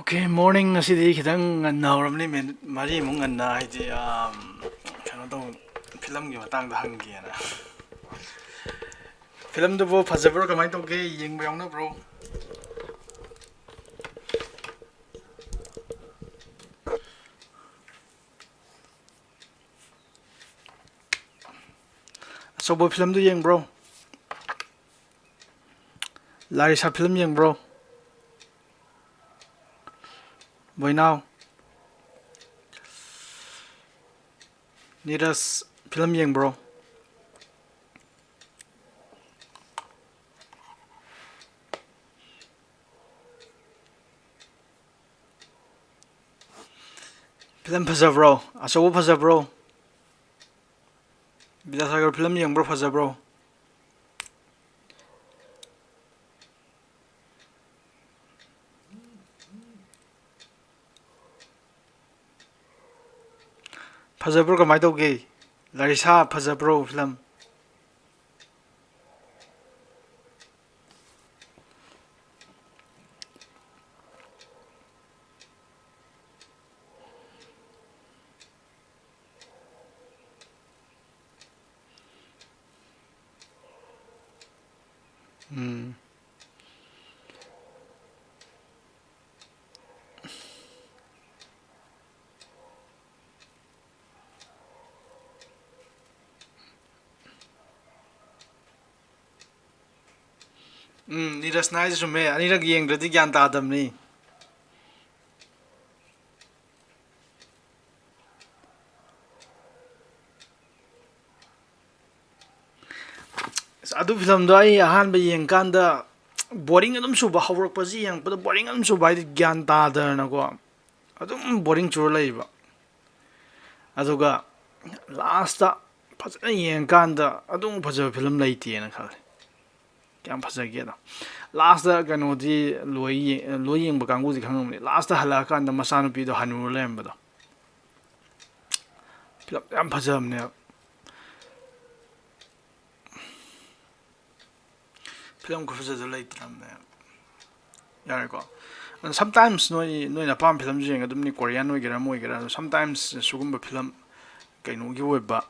Okay, morning asidi khitang nganna horamni minute mari mung nganna haidi kano to film gi matang da hangi na film do bo phajabro kamai to ge yeng bayong na bro so bo film do yeng bro Larissa film yeng bro boy now Niras film yeng bro film phajabro aso phajabro Bidasagar film yeng bro phajabro phajabro kamai to ge Larissa phajabro film Niras nice sume anira yeng radi gyan ta adam ni adu film do ai ahan ba yeng kanda boring adum suba hawrak paji yang pada boring adum suba ai gyan ta da na ko adum boring chur lai ba aduga last ta phajana yeng kanda adum phaja film lai ti na khal kyam phaja ge da last da kano di loi yeng ba kangu di khangam ni last ta hala kanda masanu pi do hanu lem ba do film yam phaja ne film ko phaja do lai tram ne yare ko sometimes noi na pam film jeng adum ni Korean noi gera moi gera sometimes sugumba film kaino gi weba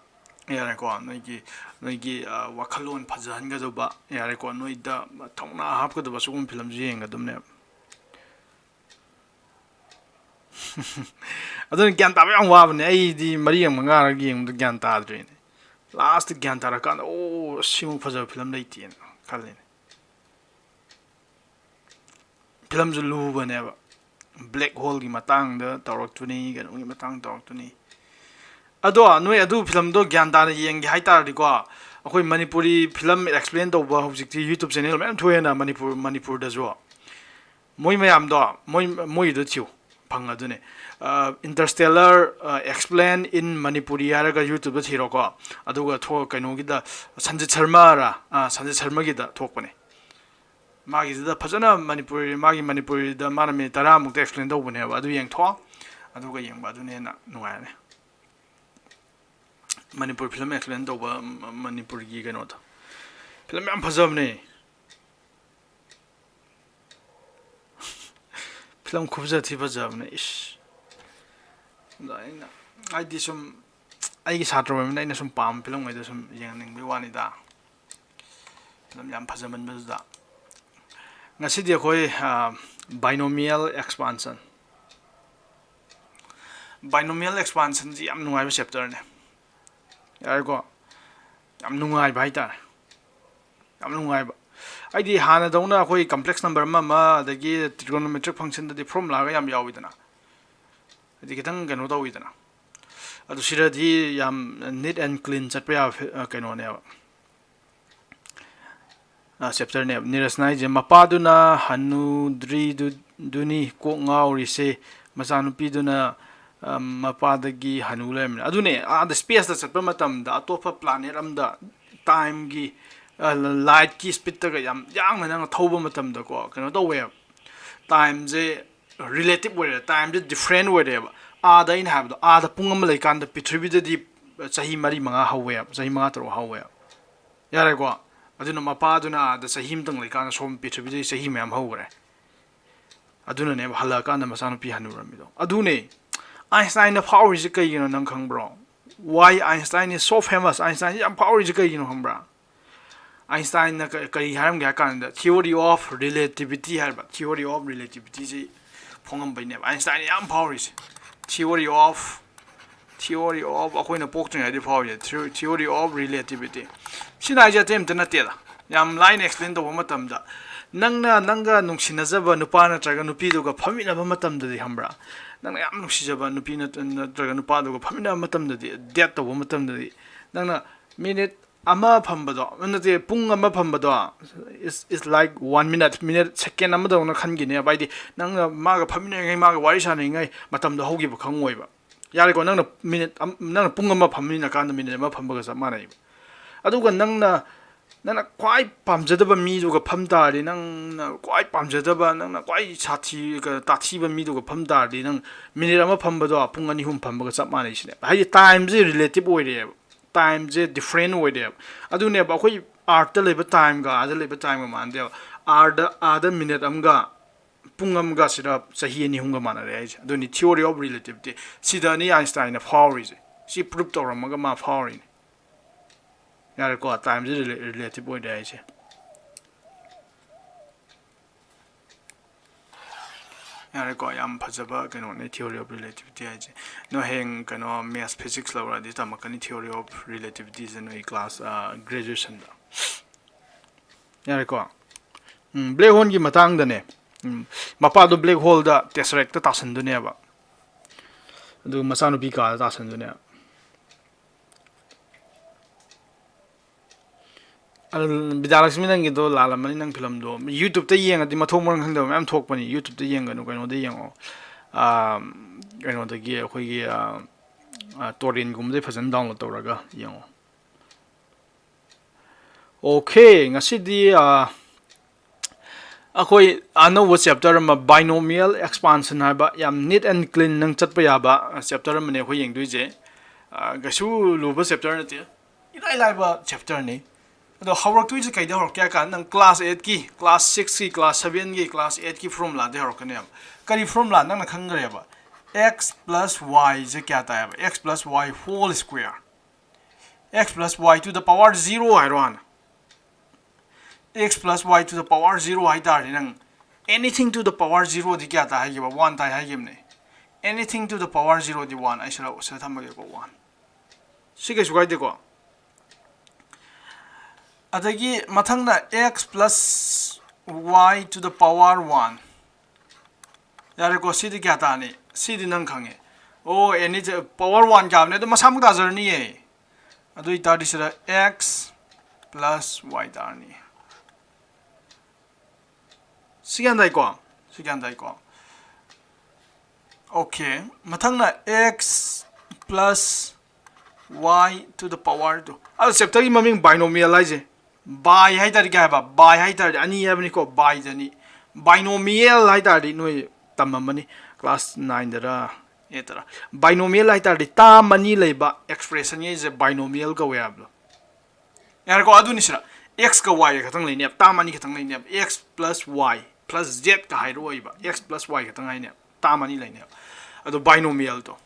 yare ko noi gi wakhalon phajan ga joba yare ko noi da thongna hap ka do sugum film jeng adum ne adun gyan ta yang wa ne ai di mari yang manga ra gi yeng gyan ta dre ne last gyan ta ra kan o simu phaja film lai ti ne khal ne film ju lu ba ne ba black hole gi matang da tawrak tu ni ga ngi matang tawrak tu ni ado noi adu film do gyan da yeng gi haitar di ko akoi manipuri film explain do ba hojik ti youtube channel mem thoena manipur da jo moi mayam do moi do chiu phang adu ne interstellar explain in manipuri ara ga youtube da thiro ko adu ga tho kaino gi da sanjit sharma gi da thok pane magi da phajana manipuri da mana me tara muk explain do bune ba adu yeng tho adu ga yeng ba adu ne na nuai ne manipur film explain do ba manipur gi gano da film am phajam ne film khubja thi phajam ne ish da ina ai di sum ai gi satro me na sum pam film ngai da sum yeng ning bi wani da film yam phajaman ba da ngasi di khoi binomial expansion ji am nungai ba chapter ne yar ko am nungai ba ita am nungai ba ai di hana dawna khoi complex number ma da gi trigonometric function da di formula ga yam yawi dana di kitang gano dawi dana adu sira di yam neat and clean chat pa kaino ne chapter ne nirasnai je mapaduna hanudri duni ko ngauri se masanupi duna mapadagi hanulem adune the space da chatpa matam da atopa planet amda time gi light ki speed ta ga yam yang na thoba matam da ko kano to we time je relative way time je different way de da in have da pungam lai kan da prithvi da di chahi mari manga hawe chahi manga tro hawe yare ko aduna mapa aduna da sahim tang lai kan som pi thubi sei sahim yam hawre ꯑꯗꯨꯅꯅꯦꯕ ꯍꯜꯂꯛꯑꯀꯥꯟꯗ ꯃꯆꯥꯅꯨꯄꯤ ꯍꯟꯅꯨꯔꯝꯃꯤꯗꯣ ꯑꯗꯨꯅꯦ ꯑꯥꯏꯟꯁꯇꯥꯏꯟꯅ ꯐꯥꯎꯔꯤꯁꯦ ꯀꯩꯒꯤꯅꯣ ꯅꯪ ꯈꯪꯕ꯭ꯔꯣ why Einstein is so famous Einstein ꯌꯥꯝ ꯐꯥꯎꯔꯤꯁꯦ ꯀꯩꯒꯤꯅꯣ ꯈꯪꯕ꯭ꯔꯥ Einsteinꯅ ꯀꯔꯤ ꯍꯥꯏꯔꯝꯒꯦ ꯍꯥꯏ ꯀꯥꯟꯗ theory of relativity ꯍꯥꯏꯕ theory of relativity ꯁꯤ ꯐꯣꯡꯉꯝꯕꯩꯅꯦꯕ Einstein ꯌꯥꯝ ꯐꯥꯎꯔꯤꯁꯦ theory of ꯑꯩꯈꯣꯏꯅ ꯄꯣꯛꯇ꯭ꯔꯤꯉꯩꯗꯤ ꯐꯥꯎꯔꯤꯁꯦ theory of relativity ꯁꯤꯅ ꯍꯥꯏꯁꯦ ꯑꯇꯩ ꯑꯝꯇ ꯅꯠꯇꯦꯗ ꯌꯥꯝ ꯂꯥꯏꯅ ꯑꯦꯛꯁꯄ꯭ꯂꯦꯟ ꯇꯧꯕ ꯃꯇꯝꯗ ꯅꯪꯒ ꯅꯨꯡꯁꯤꯅꯖꯕ ꯅꯨꯄꯥ ꯅꯠꯇ꯭ꯔꯒ ꯅꯨꯄꯤꯗꯨꯒ ꯐꯝꯃꯤꯟꯅꯕ ꯃꯇꯝꯗꯗꯤ ꯈꯪꯕ꯭ꯔꯥ ꯅꯪꯅ ꯌꯥꯝ ꯅꯨꯡꯁꯤꯖꯕ ꯅꯨꯄꯤ ꯅꯠꯇ꯭ꯔꯒ ꯅꯨꯄꯥꯗꯨꯒ ꯐꯝꯃꯤꯟꯅꯕ ꯃꯇꯝꯗꯗꯤ ꯗꯦꯠ ꯇꯧꯕ ꯃꯇꯝꯗꯗꯤ ꯅꯪꯅ ꯃꯤꯅꯤꯠ ꯑꯃ ꯐꯝꯕꯗꯣ ꯅꯠꯇꯦ ꯄꯨꯡ ꯑꯃ ꯐꯝꯕꯗꯣ is like 1 minute ꯁꯦꯀꯦꯟ ꯑꯃꯗꯧꯅ ꯈꯟꯈꯤꯅꯦꯕ ꯍꯥꯏꯗꯤ ꯅꯪꯅ ꯃꯥꯒ ꯐꯝꯃꯤꯟꯅꯔꯤꯉꯩ ꯃꯥꯒ ꯋꯥꯔꯤ ꯁꯥꯟꯅꯔꯤꯉꯩ ꯃꯇꯝꯗꯣ ꯍꯧꯈꯤꯕ ꯈꯪꯉꯣꯏꯕ ꯌꯥꯔꯦꯀꯣ ꯅꯪꯅ ꯄꯨꯡ ꯑꯃ ꯐꯝꯃꯤꯟꯅꯀꯥꯟꯗ ꯃꯤꯅꯤꯠ ꯑꯃ ꯐꯝꯕꯒ ꯆꯞ ꯃꯥꯟꯅꯩꯕ ꯑꯗꯨꯒ ꯅꯪꯅ ꯈ꯭ꯋꯥꯏ ꯄꯥꯝꯖꯗꯕ ꯃꯤꯗꯨꯒ ꯐꯝ ꯇꯥꯔꯗꯤ ꯅꯪꯅ ꯈ꯭ꯋꯥꯏ ꯄꯥꯝꯖꯗꯕ ꯅꯪꯅ ꯈ꯭ꯋꯥꯏ ꯇꯥꯊꯤꯕ ꯃꯤꯗꯨꯒ ꯐꯝ ꯇꯥꯔꯗꯤ ꯅꯪ ꯃꯤꯅꯤꯠ ꯑꯃ ꯐꯝꯕꯗꯣ ꯄꯨꯡ 2-3 ꯐꯝꯕꯒ ꯆꯞ ꯃꯥꯟꯅꯩꯁꯤꯅꯦꯕ ꯍꯥꯏꯗꯤ ꯇꯥꯏꯝꯁꯦ ꯔꯤꯂꯦꯇꯤቭ ꯑꯣꯏꯔꯦꯕ ꯇꯥꯏꯝꯁꯦ ꯗꯤꯐ꯭ꯔꯦꯟ ꯑꯣꯏꯔꯦꯕ ꯑꯗꯨꯅꯦꯕ ꯑꯩꯈꯣꯏ ꯑꯥꯔꯠꯇ ꯂꯩꯕ ꯇꯥꯏꯝꯒ ꯑꯥꯗ ꯂꯩꯕ ꯇꯥꯏꯝꯒ ꯃꯥꯟꯅꯗꯦꯕ ꯑꯥꯗ ꯃꯤꯅꯤꯠ ꯑꯃꯒ ꯄꯨꯡ ꯑꯃꯒ ꯁꯤꯗ ꯆꯍꯤ 2-3ꯒ ꯃꯥꯟꯅꯔꯦ ꯍꯥꯏꯁꯦ ꯑꯗꯨꯅꯤ theory of relativity ꯁꯤꯗꯅꯤ ꯑꯥꯏꯟꯁꯇꯥꯏꯟꯅ ꯐꯥꯎꯔꯤꯁꯦ ꯁꯤ ꯄ꯭ꯔꯨꯞ ꯇꯧꯔꯝꯃꯒ ꯃꯥ ꯐꯥꯎꯔꯤꯅꯤ ꯌꯥꯔꯦꯀꯣ ꯇꯥꯏꯝꯁꯦ ꯔꯤꯂꯦꯇꯤቭ ꯑꯣꯏꯔꯦ ꯍꯥꯏꯁꯦ ꯌꯥꯔꯦꯀꯣ ꯌꯥꯝ ꯐꯖꯕ ꯀꯩꯅꯣꯅꯦ theory of relativity ꯍꯥꯏꯁꯦ ꯅꯣꯏ ꯍꯌꯦꯡ ꯀꯩꯅꯣ ꯃꯦꯊꯁ ꯐꯤꯖꯤꯛꯁ ꯂꯧꯔꯗꯤ ꯇꯝꯃꯛꯀꯅꯤ theory of relativityꯁꯦ ꯅꯣꯏ ꯀ꯭ꯂꯥꯁ ꯒ꯭ꯔꯦꯖꯨꯑꯦꯁꯟꯗ ꯌꯥꯔꯦꯀꯣ ꯕ꯭ꯂꯦꯛ ꯍꯣꯜꯒꯤ ꯃꯇꯥꯡꯗꯅꯦ ꯃꯄꯥꯗꯣ ꯕ꯭ꯂꯦꯛ ꯍꯣꯜꯗ ꯇꯦꯁꯔꯦꯛꯇ ꯇꯥꯁꯟꯗꯣꯏꯅꯦꯕ ꯑꯗꯨꯒ ꯃꯆꯥꯅꯨꯄꯤ ꯀꯥꯗ ꯇꯥꯁꯟꯗꯣꯏꯅꯦꯕ ꯕꯤꯗ꯭ꯌꯥꯂꯛꯁꯃꯤ ꯅꯪꯒꯤꯗꯣ ꯂꯥꯜꯂꯝꯃꯅꯤ ꯅꯪ ꯐꯤꯂꯝꯗꯣ ꯌꯨꯇ꯭ꯌꯨꯕꯇ ꯌꯦꯡꯉꯗꯤ ꯃꯊꯣꯡ ꯃꯔꯝ ꯈꯪꯗꯕ ꯃꯌꯥꯝ ꯊꯣꯛꯄꯅꯤ ꯌꯨꯇ꯭ꯌꯨꯕꯇ ꯌꯦꯡꯒꯅꯨ ꯀꯩꯅꯣꯗ ꯌꯦꯡꯉꯣ ꯀꯩꯅꯣꯗꯒꯤ ꯑꯩꯈꯣꯏꯒꯤ ꯇꯣꯔꯦꯟꯒꯨꯝꯕꯗꯩ ꯐꯖꯅ ꯗꯥꯎꯟꯂꯣꯗ ꯇꯧꯔꯒ ꯌꯦꯡꯉꯣ ꯑꯣꯀꯦ ꯉꯁꯤꯗꯤ ꯑꯩꯈꯣꯏ ꯑꯅꯧꯕ ꯆꯦꯞꯇꯔ ꯑꯃ ꯕꯥꯏꯅꯣꯃꯤꯌꯦꯜ ꯑꯦꯛꯁꯄꯥꯟꯁꯟ ꯍꯥꯏꯕ ꯌꯥꯝ ꯅꯤꯠ ꯑꯦꯟ ꯀ꯭ꯂꯤꯟ ꯅꯪ ꯆꯠꯄ ꯌꯥꯕ ꯆꯦꯞꯇꯔ ꯑꯃꯅꯦ ꯑꯩꯈꯣꯏ ꯌꯦꯡꯗꯣꯏꯁꯦ ꯀꯩꯁꯨ ꯂꯨꯕ ꯆꯦꯞꯇꯔ ꯅꯠꯇꯦ ꯏꯂꯥꯏ ꯂꯥꯏꯕ ꯆꯦꯞꯇꯔꯅꯤ ꯑꯗꯣ ꯍꯧꯔꯛꯇꯣꯏꯁꯦ ꯀꯩꯗ ꯍꯧꯔꯛꯀꯦ ꯍꯥꯏ ꯀꯥꯟꯗ ꯅꯪ ꯀ꯭ꯂꯥꯁ 8ꯀꯤ ꯀ꯭ꯂꯥꯁ 6ꯀꯤ ꯀ꯭ꯂꯥꯁ 7ꯒꯤ ꯀ꯭ꯂꯥꯁ 8ꯀꯤ ꯐꯣꯔꯃꯨꯂꯥꯗꯩ ꯍꯧꯔꯛꯀꯅꯦꯕ ꯀꯔꯤ ꯐꯣꯔꯃꯨꯂꯥ ꯅꯪꯅ ꯈꯪꯈ꯭ꯔꯦꯕ x + y ꯁꯦ ꯀꯌꯥ ꯇꯥꯏꯌꯦꯕ x + y whole square x + y to the power 0 ꯍꯥꯏꯔꯣ ꯍꯥꯟꯅ x + y to the power 0 ꯍꯥꯏꯇꯥꯔꯗꯤ ꯅꯪ anything to the power 0 ꯗꯤ ꯀꯌꯥ ꯇꯥꯏ ꯍꯥꯏꯒꯦꯕ 1 ꯇꯥꯏ ꯍꯥꯏꯒꯤꯕꯅꯦ anything to the power 0 ꯗꯤ 1 ꯑꯩ ꯁꯤꯗ ꯊꯝꯃꯒꯦꯀꯣ 1 ꯁꯤ ꯀꯩꯁꯨ ꯀꯥꯏꯗꯦꯀꯣ ꯑꯗꯒꯤ ꯃꯊꯪꯗ x + y to the power 1 ꯌꯥꯔꯦꯀꯣ ꯁꯤꯗꯤ ꯀꯌꯥ ꯇꯥꯅꯤ ꯁꯤꯗꯤ ꯅꯪ ꯈꯪꯉꯦ ꯑꯣ ꯑꯦꯅꯤ power 1 ꯀꯥꯕꯅꯦ ꯑꯗꯨ ꯃꯁꯥꯃꯛ ꯇꯥꯖꯔꯅꯤꯌꯦ ꯑꯗꯨ ꯑꯣꯏꯇꯥꯔꯗꯤ ꯁꯤꯗ x + y ꯇꯥꯔꯅꯤ ꯁꯤ ꯒ꯭ꯌꯥꯟ ꯇꯥꯏꯀꯣ okay ꯃꯊꯪꯅ x + y to the power 2 ꯑꯗꯣ ꯆꯦꯞꯇꯔꯒꯤ ꯃꯃꯤꯡ ꯕꯥꯏꯅꯣꯃꯤꯌꯦꯜ ꯍꯥꯏꯁꯦ ꯕꯥꯏ ꯍꯥꯏꯇꯥꯔꯗꯤ ꯀꯩ ꯍꯥꯏꯕ ꯕꯥꯏ ꯍꯥꯏꯇꯥꯔꯗꯤ ꯑꯅꯤ ꯍꯥꯏꯕꯅꯤꯀꯣ ꯕꯥꯏꯗꯅꯤ ꯕꯥꯏꯅꯣꯃꯤꯌꯦꯜ ꯍꯥꯏꯇꯥꯔꯗꯤ ꯅꯣꯏ ꯇꯝꯃꯝꯃꯅꯤ ꯀ꯭ꯂꯥꯁ 9ꯗꯔ 8ꯗꯔ ꯕꯥꯏꯅꯣꯃꯤꯌꯦꯜ ꯍꯥꯏꯇꯥꯔꯗꯤ ꯇꯥꯝ ꯑꯅꯤ ꯂꯩꯕ ꯑꯦꯛꯁꯄ꯭ꯔꯦꯁꯟꯒꯤꯁꯦ ꯕꯥꯏꯅꯣꯃꯤꯌꯦꯜ ꯀꯧꯋꯦ ꯍꯥꯏꯕꯗꯣ ꯌꯥꯔꯦꯀꯣ ꯑꯗꯨꯅꯤ ꯁꯤꯗ x ꯀ y ꯒ ꯈꯛꯇꯪ ꯂꯩꯅꯦꯕ ꯇꯥꯝ ꯑꯅꯤ ꯈꯛꯇꯪ ꯂꯩꯅꯦꯕ x + y + z ꯀ ꯍꯥꯏꯔꯛꯑꯣꯏꯕ x + y ꯈꯛꯇꯪ ꯍꯥꯏꯅꯦꯕ ꯇꯥꯝ ꯑꯅꯤ ꯂꯩꯅꯦꯕ ꯑꯗꯣ ꯕꯥꯏꯅꯣꯃꯤꯌꯦꯜꯗꯣ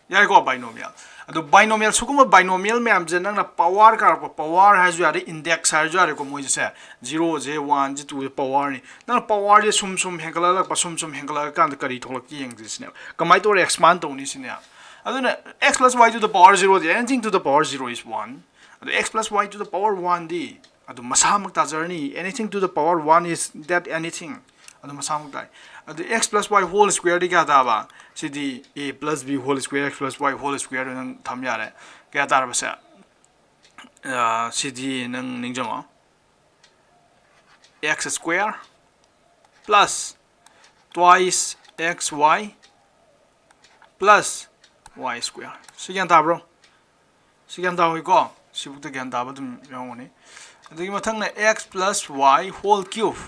ꯌꯥꯔꯦꯀꯣ ꯕꯥꯏꯅꯣꯃꯤꯌꯦꯜ ꯑꯗꯣ ꯕꯥꯏꯅꯣꯃꯤꯌꯦꯜ ꯁꯤꯒꯨꯝꯕ ꯕꯥꯏꯅꯣꯃꯤꯌꯦꯜ ꯃꯌꯥꯝꯁꯦ ꯅꯪꯅ ꯄꯋꯥꯔ ꯀꯥꯔꯛꯄ ꯄꯋꯥꯔ ꯍꯥꯏꯔꯁꯨ ꯌꯥꯔꯦ ꯏꯟꯗꯦꯛꯁ ꯍꯥꯏꯔꯁꯨ ꯌꯥꯔꯦꯀꯣ ꯃꯣꯏꯁꯦ 0ꯁꯦ 1ꯁꯦ 2ꯁꯦ ꯄꯋꯥꯔꯅꯤ ꯅꯪꯅ ꯄꯋꯥꯔꯁꯦ ꯁꯨꯝ ꯍꯦꯟꯒꯠꯂꯛꯄ ꯁꯨꯝ ꯍꯦꯟꯒꯠꯂꯛꯑꯀꯥꯟꯗ ꯀꯔꯤ ꯊꯣꯛꯂꯛꯀꯦ ꯌꯦꯡꯁꯤ ꯁꯤꯅꯦꯕ ꯀꯃꯥꯏꯅ ꯇꯧꯔꯦ ꯑꯦꯛꯁꯄꯥꯟ ꯇꯧꯅꯤ ꯁꯤꯅꯦꯕ ꯑꯗꯨꯅ x + y to the power 0 D anything to the power 0 is 1 ꯑꯗꯣ x + y to the power 1 ꯗꯤ ꯑꯗꯨ ꯃꯁꯥꯃꯛ ꯇꯥꯖꯔꯅꯤ anything to the power 1 is that anything ꯑꯗꯨ ꯃꯁꯥꯃꯛ ꯇꯥꯏ ꯑꯗꯨ x + y whole square ꯗꯤ ꯀꯌꯥ ꯇꯥꯕ ꯁꯤꯗꯤ a + b whole square x + y whole square ꯅꯪ ꯊꯝ ꯌꯥꯔꯦ ꯀꯌꯥ ꯇꯥꯔꯕꯁꯦ ꯁꯤꯗꯤ ꯅꯪ ꯅꯤꯡꯖꯪꯉꯣ x square plus twice xy plus y square ꯁꯤ ꯒ꯭ꯌꯥꯟ ꯇꯥꯕ꯭ꯔꯣ ꯁꯤ ꯒ꯭ꯌꯥꯟ ꯇꯥꯍꯧꯏꯀꯣ ꯁꯤꯕꯨꯛꯇ ꯒ꯭ꯌꯥꯟ ꯇꯥꯕ ꯑꯗꯨꯝ ꯌꯥꯎꯒꯅꯤ ꯑꯗꯒꯤ ꯃꯊꯪꯅ x + y whole cube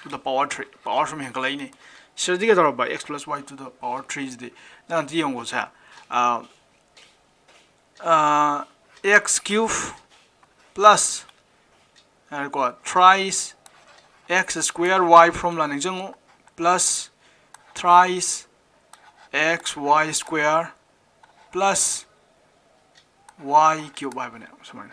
to the power 3 power ꯁꯨꯝ ꯍꯦꯟꯒꯠꯂꯛꯏꯅꯤ ꯁꯤꯗꯤ ꯀꯩꯗꯧꯔꯕ x + y to the power 3 ꯁꯤꯗꯤ ꯅꯪ ꯑꯝꯇ ꯌꯦꯡꯉꯣꯁꯦ x³ plus ꯌꯥꯔꯦꯀꯣ thrice x square y formula ꯅꯤꯡꯁꯤꯡꯉꯨ plus thrice xy square plus y cube 하이ꯕꯅꯦ 수마이나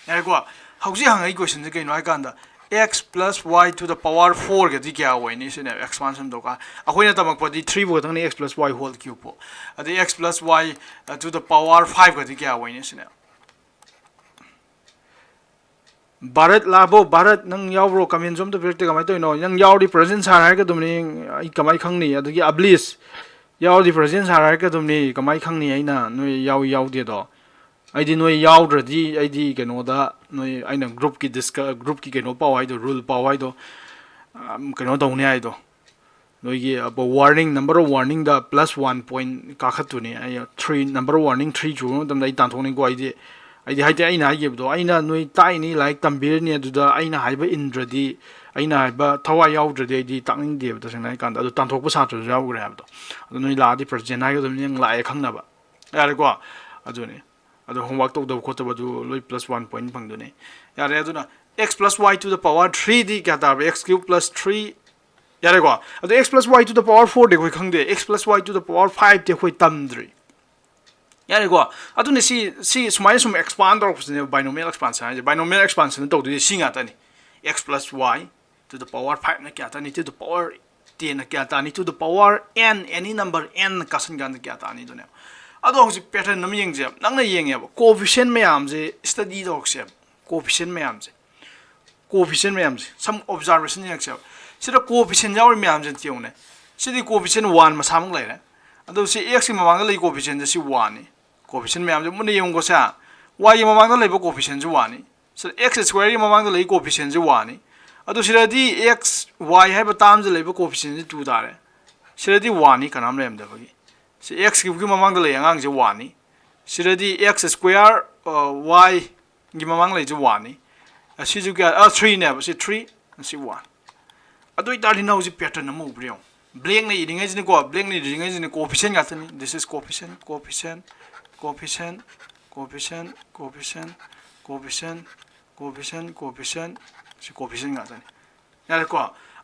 야고 hauji hang ai question ke no kanda x plus y to the power 4 ga di kya hoy ni sine expansion do ka akoina tamak pa di 3 bo tang ni x plus y whole cube po adi x plus y to the power 5 ga di kya hoy ni sine Bharat labo Bharat nang yaw comment zom to birte kamai to no nang yaw di present har har ka dumni ai kamai khangni adagi ablis yaw di present har har ka dumni kamai khangni aina no yaw de do ai di no yaw dradi ai di keno da no aina group ki discuss group ki keno paw ai do rule paw ai do keno do ne ai do no gi abo warning number of warning da +1 point ka khatu ni ai 3 number of warning 3 ju dam dai tan thong ni ko ai di haite aina haibdo aina noi taini like tambir ni aduda aina haiba indradi aina haiba thawa yaudradi ai di takning de da sangai kan adu tanthok pa satru yaugre habdo adu noi la di project na ga dum yang la e khangna ba yare ko adu ni adu homework to do ko to du loi +1 point phang du ni yare adu na x plus y to the power 3 di kya da x cube plus 3 yare ko adu x plus y to the power 4 de koi khang de x plus y to the power 5 de koi tamdri यारे को अतुने सी सुमाइ सुम expand और binomial expansion है binomial expansion तो दे सी आता नहीं x plus y to the power 5 ना क्या आता नहीं to the power 10 ना क्या आता नहीं to the power n any number n Kasan गान क्या आता नहीं तो ने अदो हम पैटर्न नम यंग जे नंग ना यंग है coefficient में आम जे study तो से coefficient में आम जे some observation यंग से सिर्फ coefficient जाओ में आम जे त्यों ने सिर्फ coefficient 1 में सामने ले रहे अदो से x की मवांग ले coefficient जैसी 1 ने coefficient में आम मुने यंग को से y की मवांग ले coefficient जो 1 ने सिर्फ x square की मवांग ले coefficient जो 1 ने अदो सिर्फ दी x y है बताम जे ले coefficient जो 2 दारे सिर्फ दी 1 ने कनाम ले हमदे बगी से x की मवांग ले यंग जो 1 ने सिर्फ दी x square y की मवांग ले जो 1 ने असी जो क्या 3 ने बस 3 असी 1 अदो इताली ना उसी पैटर्न नमो उबरियों blank ने इडिंग है को blank ने इडिंग है coefficient गाते नहीं this is coefficient coefficient coefficient coefficient coefficient coefficient coefficient coefficient से coefficient गाते नहीं यार को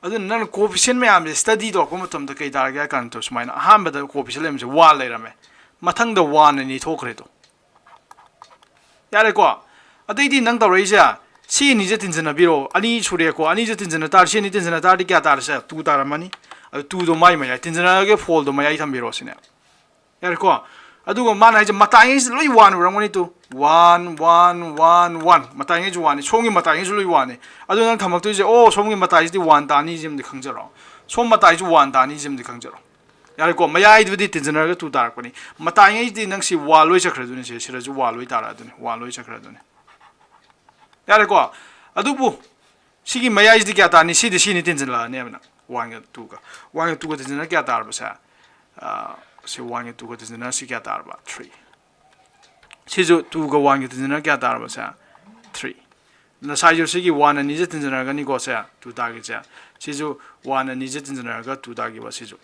अदो नन coefficient में आम study तो को मतलब तो कई दार गया कान तो स्माइना हम बता coefficient ले मुझे 1 ले रहा मैं मथंग द 1 नहीं थोक रहे तो यार को अदो इदी नंग तो रही जा सी निजे तिनजना बिरो अनी छुरे को अनी जे तिनजना तार सी नि तिनजना तार क्या तार से 2 तार मनी तू दो माई माई तिनजना के फोल दो माई थम बिरो सिने यार को अदुगो मान है मताई से लोई 1 रंगनी तो 1 1 1 1 मताई जो 1 सोंगी मताई से लोई 1 अदु नंग थमक तो जे ओ सोंगी मताई से 1 तानी जिम दि खंजरो सोम मताई जो 1 तानी जिम दि खंजरो यार को मयाई दि तिनजना के 2 तार कोनी मताई दि नंग सी वा लोई चखरे दुने से सिरा जो वा लोई तारा दुने वा लोई चखरे दुने यार को अदुबु सिगी मयाई दि क्या तानी सी दि सी नि तिनजना ने बना 1 ga 2 ga 1 ga 2 ga तिजना क्या तार बसा से 1 ga 2 ga तिजना सी क्या तार बा 3 सी जो 2 ga 1 ga तिजना क्या तार बसा 3 न साइज से की 1 ani je तिजना ga नि को से 2 ता ge जा सी जो 1 ani je तिजना ga 2 ता ge बा सी जो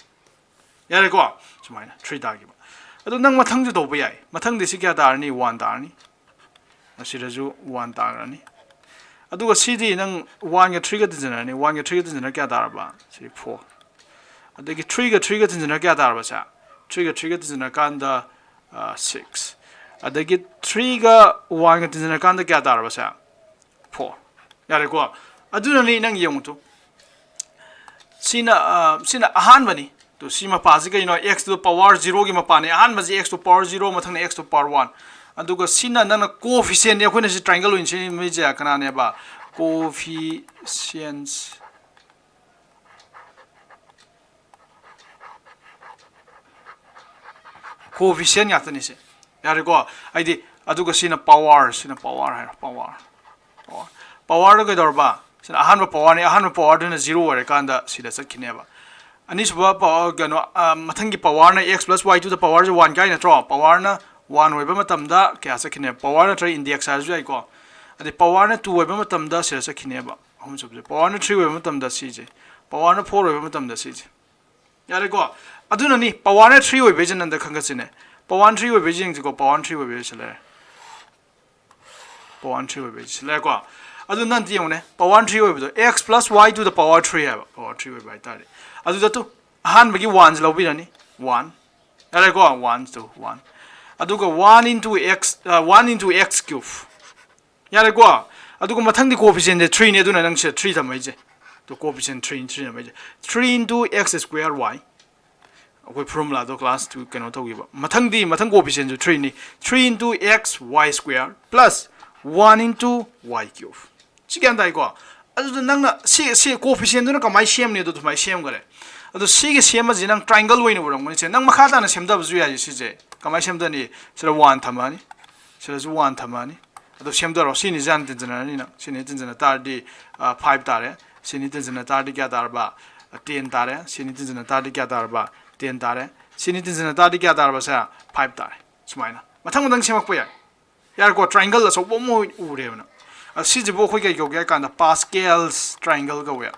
यारे को सुमाइना 3 ता ge बा अदु नंग मथंग जो दो बा याई मथंग दि सी क्या तार नि 1 तार नि असी जो 1 तार नि अदुगा सीडी नंग 1 ga 3 ga तिजना नि 1 ga 3 ga तिजना क्या तार बा सी 4 अदगी 3 ga 3 ga तिजना क्या तार बा सा 3 ga 3 ga तिजना कांदा 6 अदगी 3 ga 1 ga तिजना कांदा क्या तार बा सा 4 यारे को अदुना नि नंग यंग तो सिना अहान बनी तो सीमा पास के no x to the power 0 की मपाने अहान बजे x to power 0 मथंग x to power 1 अदुगा सिना नन कोएफिशिएंट ने अखोने से ट्रायंगल विन से मे जे कना ने बा कोएफिशिएंट्स कोएफिशिएंट यातनी से यारे को आइदि अदुगा सिना पावर है पावर के दरबा सिना अहान पावर ने अहान पावर ने 0 ओरे कांदा सिदा सखिने बा अनि सुबा पावर गनो मथंग की पावर ने x plus y to the power 1 काय नत्रो पावर ना 1 ओइबा मतमदा क्या सखिने पावर ना 3 इन द x as जाय को अदि पावर ना 2 ओइबा मतमदा से सखिने बा हम सब पावर ना 3 ओइबा मतमदा सी जे पावर ना 4 ओइबा मतमदा सी जे यारे को अदुना नि पावर ना 3 ओइबे जन द खंगसिने पावर 3 ओइबे जिंग को पावर 3 ओइबे चले पावर 3 ओइबे चले को अदु नन दियोने पावर 3 ओइबे तो x plus y to the power 3 है पावर 3 ओइबा तारे अदु तो ꯑꯍꯥꯟꯕꯒꯤ 1 ꯂꯧꯕꯤꯔꯅꯤ 1 ꯌꯥꯔꯦꯀꯣ 1 to 1 ꯑꯗꯨꯒ 1 into x 1 into x cube ꯌꯥꯔꯦꯀꯣ ꯑꯗꯨꯒ ꯃꯊꯪꯗꯤ coefficient 3 ꯅꯦ ꯑꯗꯨꯅ ꯅꯪ ꯁꯦ 3 ꯊꯝꯃꯩꯖꯦ 또 coefficient 3 ꯊꯝꯃꯩꯖꯦ 3 into x square y ꯑꯩꯈꯣꯏ ꯐꯣꯔꯃꯨꯂꯥꯗꯣ ꯀ꯭ꯂꯥꯁ 2 ꯀꯩꯅꯣ ꯇꯧꯈꯤꯕ ꯃꯊꯪ coefficient 3 ꯅꯤ 3 into x y square plus 1 into y cube ꯁꯤ ꯒ꯭ꯌꯥꯟ ꯇꯥꯏꯀꯣ ꯑꯗꯨꯗ ꯅꯪꯅ ꯁꯤ coefficient ꯗꯨꯅ ꯀꯃꯥꯏ ꯁꯦꯝꯅꯤ ꯑꯗꯨ ꯑꯗꯨꯃꯥꯏ ꯁꯦꯝꯒꯔꯦ ꯑꯗꯣ ꯁꯤꯒꯤ ꯁꯦꯝꯃꯁꯤ ꯅꯪ triangle ꯑꯣꯏꯅ ꯎꯔꯝꯒꯅꯤꯁꯦ ꯅꯪ ꯃꯈꯥ ꯇꯥꯅ ꯁꯦꯝꯗꯕꯁꯨ ꯌꯥꯏ ꯁꯤꯁꯦ ꯀꯃꯥꯏ ꯁꯦꯝꯗꯅꯤ ꯁꯤꯗ 1 ꯊꯝꯃꯅꯤ ꯁꯤꯗꯁꯨ 1 ꯊꯝꯃꯅꯤ ꯑꯗꯣ ꯁꯦꯝꯗꯔꯣ ꯁꯤꯅꯤ ꯖꯥꯟ ꯇꯤꯟꯖꯅꯔꯅꯤ ꯅꯪ ꯁꯤꯅꯤ ꯇꯤꯟꯖꯅ ꯇꯥꯔꯗꯤ 5 ꯇꯥꯔꯦ ꯁꯤꯅꯤ ꯇꯤꯟꯖꯅ ꯇꯥꯔꯗꯤ ꯀꯌꯥ ꯇꯥꯔꯕ 10 ꯇꯥꯔꯦ ꯁꯤꯅꯤ ꯇꯤꯟꯖꯅ ꯇꯥꯔꯗꯤ ꯀꯌꯥ ꯇꯥꯔꯕ 10 ꯇꯥꯔꯦ sini tinjana tadi kya tarba sa 5 tare sumaina mathang mathang semakpa ya yar ko triangle la so bomo ure na si jibo khoi kai gya kan Pascal'S triangle ga we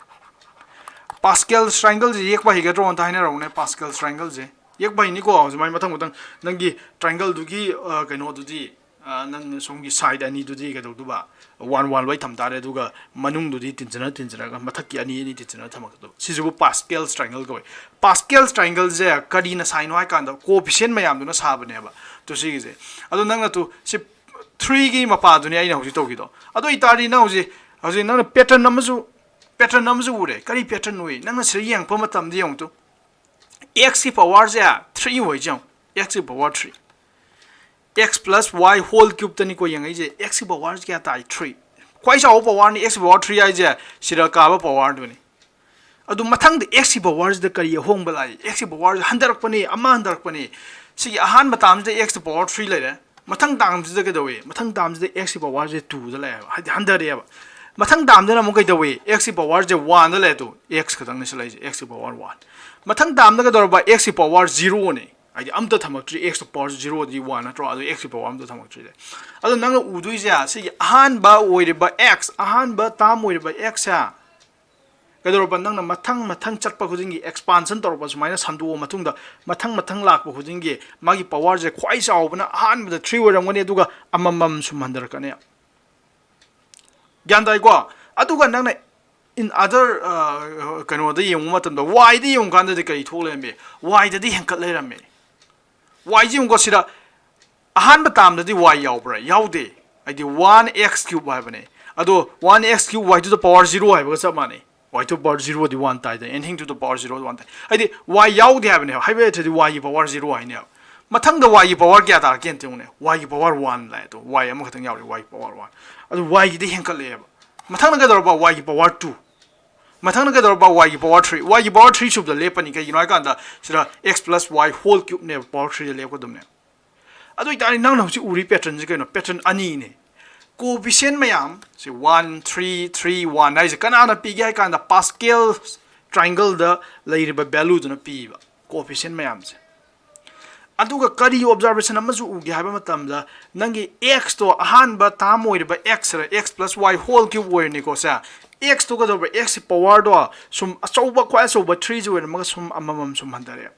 Pascal'S triangle ji yek ba hi ga dron ta haina ro ne Pascal'S triangle je yek ba ni ko sumai mathang mathang nangi triangle du gi kaino du di nang somgi side ani du di ga du ba 1 1 loi tham tare duga manung du di tinjana ga mathak ki ani tinjana thamak do si jibo Pascal'S triangle ga Pascal'S triangle je kadi na sin wa kan da coefficient mayam du na sa bane ba to si gi je ado nang na tu si 3 gi mapa du ni ai na hoji to gi do ado itari na hoji nang pattern namju ure kari pattern oi nang na sri yang pa matam di yong tu x ki power je 3 hoi jang x ki power 3 x plus y whole cube tani ko yang je x ki power kya tai 3 kwai sa power ni x power 3 ai je sira ka ba power du ni adu mathang de x ki power de kari hong ba lai x ki power handarak pani ama handarak pani si ahan batam de x power 3 lai re mathang dam de ga dawe mathang dam de x ki power je 2 de lai ha handar re ba mathang dam de na mo kai dawe x ki power je 1 de lai tu x khadang ni sai x ki power 1 mathang dam de ga dor ba x ki power 0 ni ai am ta thamak tri x to power 0 di 1 na tro adu x to power am ta thamak tri de adu nang u dui ja si ahan ba oi ba x ahan ba tam oi ba x ya kador ba nang na mathang chatpa khuding gi expansion tor ba sumaina sandu mathung da mathang lak ba khuding gi magi power je khwai chaw bana ahan ba 3 oram ngani aduga amamam sumhandar kane gyan dai ko aduga nang na in other kano da yeng matam da y di yong kan da kai thole me y da di henkat le ram me y ji ngo sira ahan ba tam da di y yaw bra yaw de ai di 1x cube ba bane ado 1x cube y to the power 0 hai ba sa mane y to the power 0 di 1 tai da anything to the power 0 1 tai ai di y yaw de ha bane hai ba to the y power 0 hai ne mathang da y power kya ta ken te ne y power 1 la to y am khatang yaw y power 1 ado y di henkat le ba mathang ga dor ba y power 2 mathang ga dor ba y power 3 y power 3 sub da le pani ka yinoi kan da sira x plus y whole cube ne power 3 le ko dum ne adu itani nang na si uri pattern je keno pattern ani ne coefficient mayam si 1 3 3 1 ai je kana na pi ga kan da Pascal'S triangle da leiri ba value du na pi ba coefficient mayam je aduga kari observation amazu ugi haba matam da nangi x to ahan ba tam oi ba x ra x plus y whole cube oi ni ko sa x to ga do x power do sum achauba khwa achauba 3 je oi ma sum amamam sum handare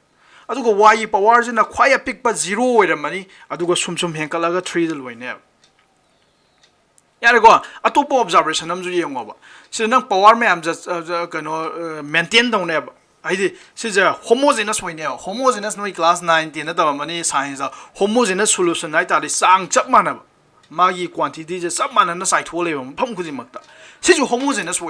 aduga y power je na khwa ya pick pa 0 oi ramani aduga sum henkala ga 3 de loi ne yare go atopo observation amju yengo ba si nang power me am kano maintain dong ne ba ai si ja homogeneous oi ne homogeneous noi class 9 10 da mani science homogeneous solution ai ta ri sang chap mana ba magi quantity je sab mana na sai thole ba pham khuji makta si ju homogeneous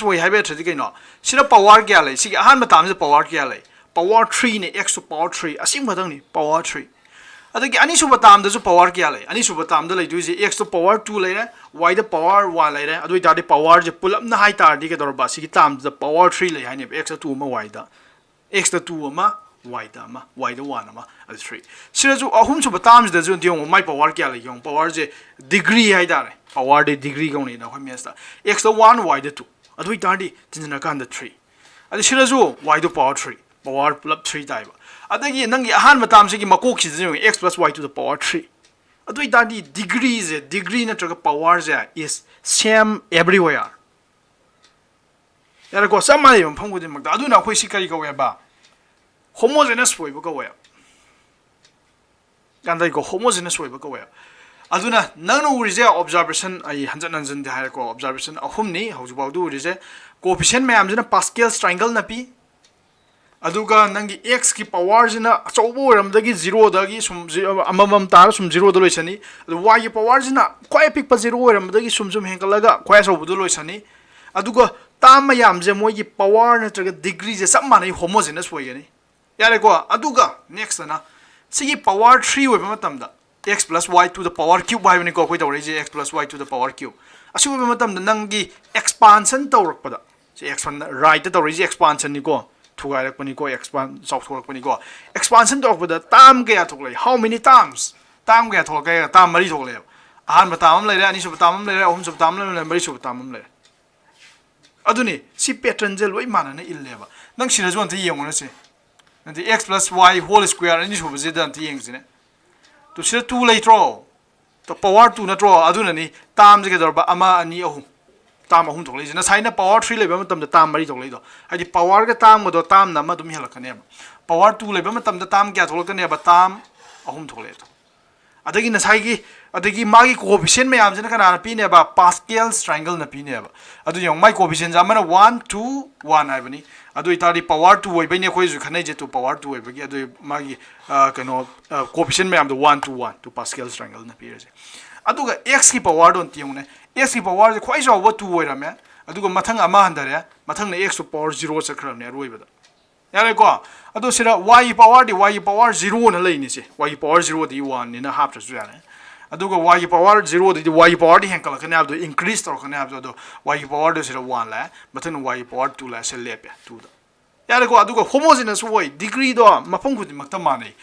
oi haibe thadi kaino sira power kya lai si ahan matam je power kya lai power 3 ne x to power 3 asim badang ni power 3 adagi ani suba tam da ju power kya lai ani suba tam da lai du je x to power 2 lai re y da power 1 lai re adu ta de power je pull up na hai tar di ke dor ba si tam da power 3 lai hai ne x to 2 ma y da x to 2 ma y da 1 ma adu 3 sira ju ahum suba tam da ju diong mai power kya lai yong power je degree hai da re power de degree gong ni na khoi mes da x to 1 y da 2 adu ta di tinjana kan da 3 adu sira ju y to power 3 power plus 3 dai ba adagi nangi ahan matam se gi makok si ju x plus y to the power 3 adu ta di degree na tra power je is same everywhere yara ko sama yom phang gu de mak da adu na khoi si kari ko ya ba homogeneous foi ba ko ya gandai ko homogeneous foi ba ko ya aduna nang no uri je observation ai hanjan de ha ko observation ahum ni hauju ba du uri je coefficient mayam jena Pascal'S triangle na pi aduga nangi x ki power jina achoubo ramdagi 0 dagi sum amamam tar sum 0 do loisani adu y ki power jina kwai pik pa 0 ramdagi sum sum hengkalaga kwai achoubo do loisani aduga tam yam je moi ki power natraga degree je sap manai homogeneous hoigani yare ko aduga next na sigi power 3 oiba matamda x plus y to the power cube by ni ko koi tawre je x plus y to the power cube asu oiba matamda nangi expansion tawrakpada je expansion right tawre je expansion ni ko thugai pani ko expand south thok pani ko expansion tok bada tam ke athok lai how many times tam ke athok ke tam mari thok lai ahan batam lai ani su batam lai ahum su batam lai mari su batam lai aduni si pattern je loi mana na illeba nang sina jon thi yeng na se nanti x plus y whole square ani su bje dan thi yeng sine to sira 2 lai tro to power 2 na tro aduna ni tam je ke dor ba ama ani ahum tam ahum thok lai jina saina power 3 leba matam da tam mari thok lai do hadi power ga tam go do tam na ma dum helakane power 2 leba matam da tam kya thok lakane ba tam ahum thok lai do adagi na sai gi adagi magi coefficient me am jina kana na pi ne ba Pascal'S triangle na pi ne ba adu yong mai coefficient ja mana 1 2 1 ai bani adu itari power 2 oi bani khoi ju khanai je to power 2 oi bagi adu magi kano coefficient me am da 1 to 1 to Pascal'S triangle na pi re aduga x ki power don tiong ne x ki power je khoi jaw 2 oi rame aduga mathang ama handare mathang na x to power 0 chakra ne roi bada yare ko adu sira y power 0 na lai ni se y power 0 di 1 ni na half ju yare aduga y power 0 di y power di henkala kana abdo increase tor kana abdo y power do sira 1 la mathang y power 2 la se lepe 2 da yare ko aduga homogeneous way degree do mapong khudi makta mane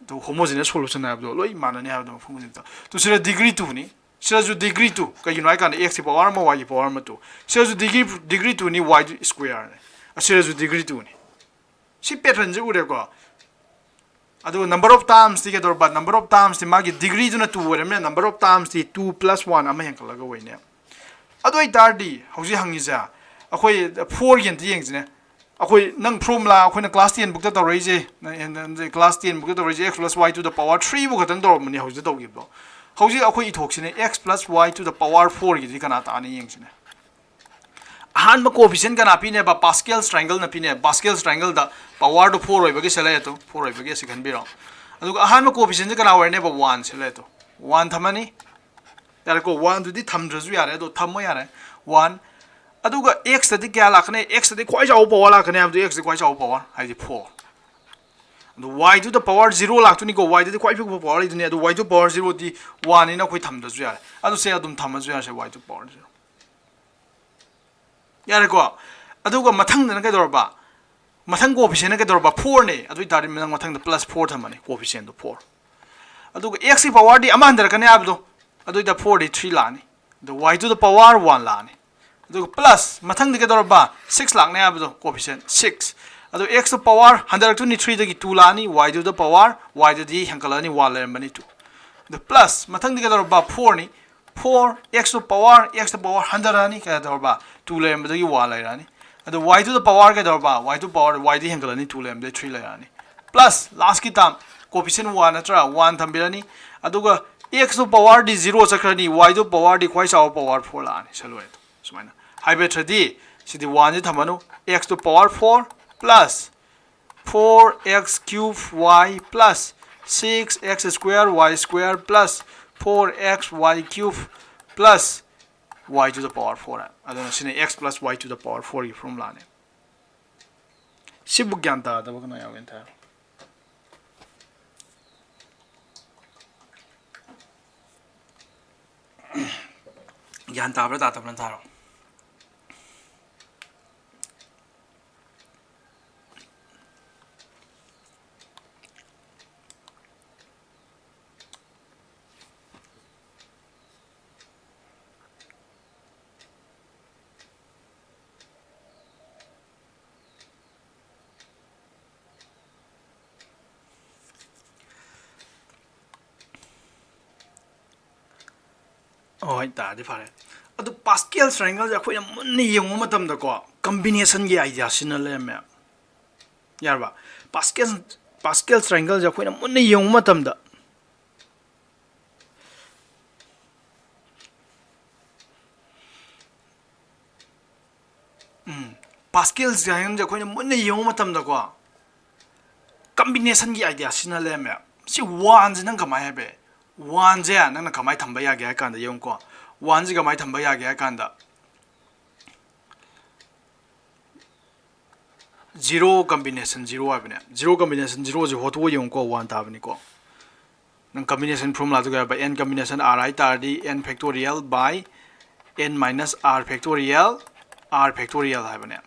to homogeneous solution abdo loi manane abdo mapong khudi to sira degree 2 ni sira ju degree 2 ka yunai kan x power ma y power ma 2 sira ju degree 2 ni y square ne sira ju degree 2 ni si pattern je ure ko adu number of times ti ke dor ba number of times ti magi degree ju na 2 ore me number of times ti 2 plus 1 ama yang kala ga wei ne adu ai tar di hauji hangi ja akoi 4 gen ti yeng jine akoi nang formula akoi na class 10 book ta tor je na class 10 book ta tor je x plus y to the power 3 book ta dor mani hauji dog gi do hauji akoi ithok sine x plus y to the power 4 gi kana ta ani yeng sine ahan ma coefficient kana pi ne ba Pascal'S triangle na pi ne Pascal'S triangle da power to 4 oi bagi sele to 4 oi bagi second bi ro adu ahan ma coefficient kana wer ne ba 1 sele to 1 thamani yar ko 1 du di tham dra ju yare do tham mo yare 1 adu ga x da di kya lakne x da di khoi jaw power lakne am du x di khoi jaw power hai di 4 adu y to the power 0 lak tu ni ko y da di khoi phi power ni adu y to power 0 di 1 ni na khoi tham dra ju yare adu se adum tham ju yare se y to power 0 yare ko aduga mathang na ka dor ba mathang coefficient na ka dor ba 4 ne adu tari mang mathang da plus 4 thamani coefficient do 4 aduga x ki power di ama handar ka ne abdo adu da 4 di 3 la ni the y to the power 1 la ni aduga plus mathang di ka dor ba 6 lak ne abdo coefficient 6 adu x to power handar tu ni 3 da ki 2 la ni y to the power y to di hankala ni 1 la mani 2 the plus mathang di ka dor ba 4 ni 4 x to power 100 ani ka dor ba 2 lem da gi 1 lai rani adu y to the power ka dor ba y to power y di hengala ni 2 lem de 3 lai rani plus last ki tam coefficient 1 atra 1 thambirani aduga x to power di 0 chakrani y to power di khoi saw power 4 la ani saloi to sumaina hyperthree si di 1 ji thamanu x to power 4 plus 4x cube y plus 6x square y square plus 4x y cube plus y to the power 4 adona sine x plus y to the power 4 from lane sibu gyanta da bagna ya wenta gyanta bra ta tabran tharo oh ta di fare adu Pascal'S triangle ja khoina munni yeng matam da ko combination gi idea sinal le me yarba Pascal'S triangle ja khoina munni yeng matam da Pascal'S triangle ja khoina munni yeng matam da ko combination gi idea sina le me si 1 nang kamai habe 1 je nang kamai thamba ya ge kan da yong ko 1 ji kamai thamba ya ge kan da 0 combination 0 abne 0 combination 0 je hoto yong ko 1 ta bani ko nang combination formula to ga by n combination r I tar di n factorial by n minus r factorial habane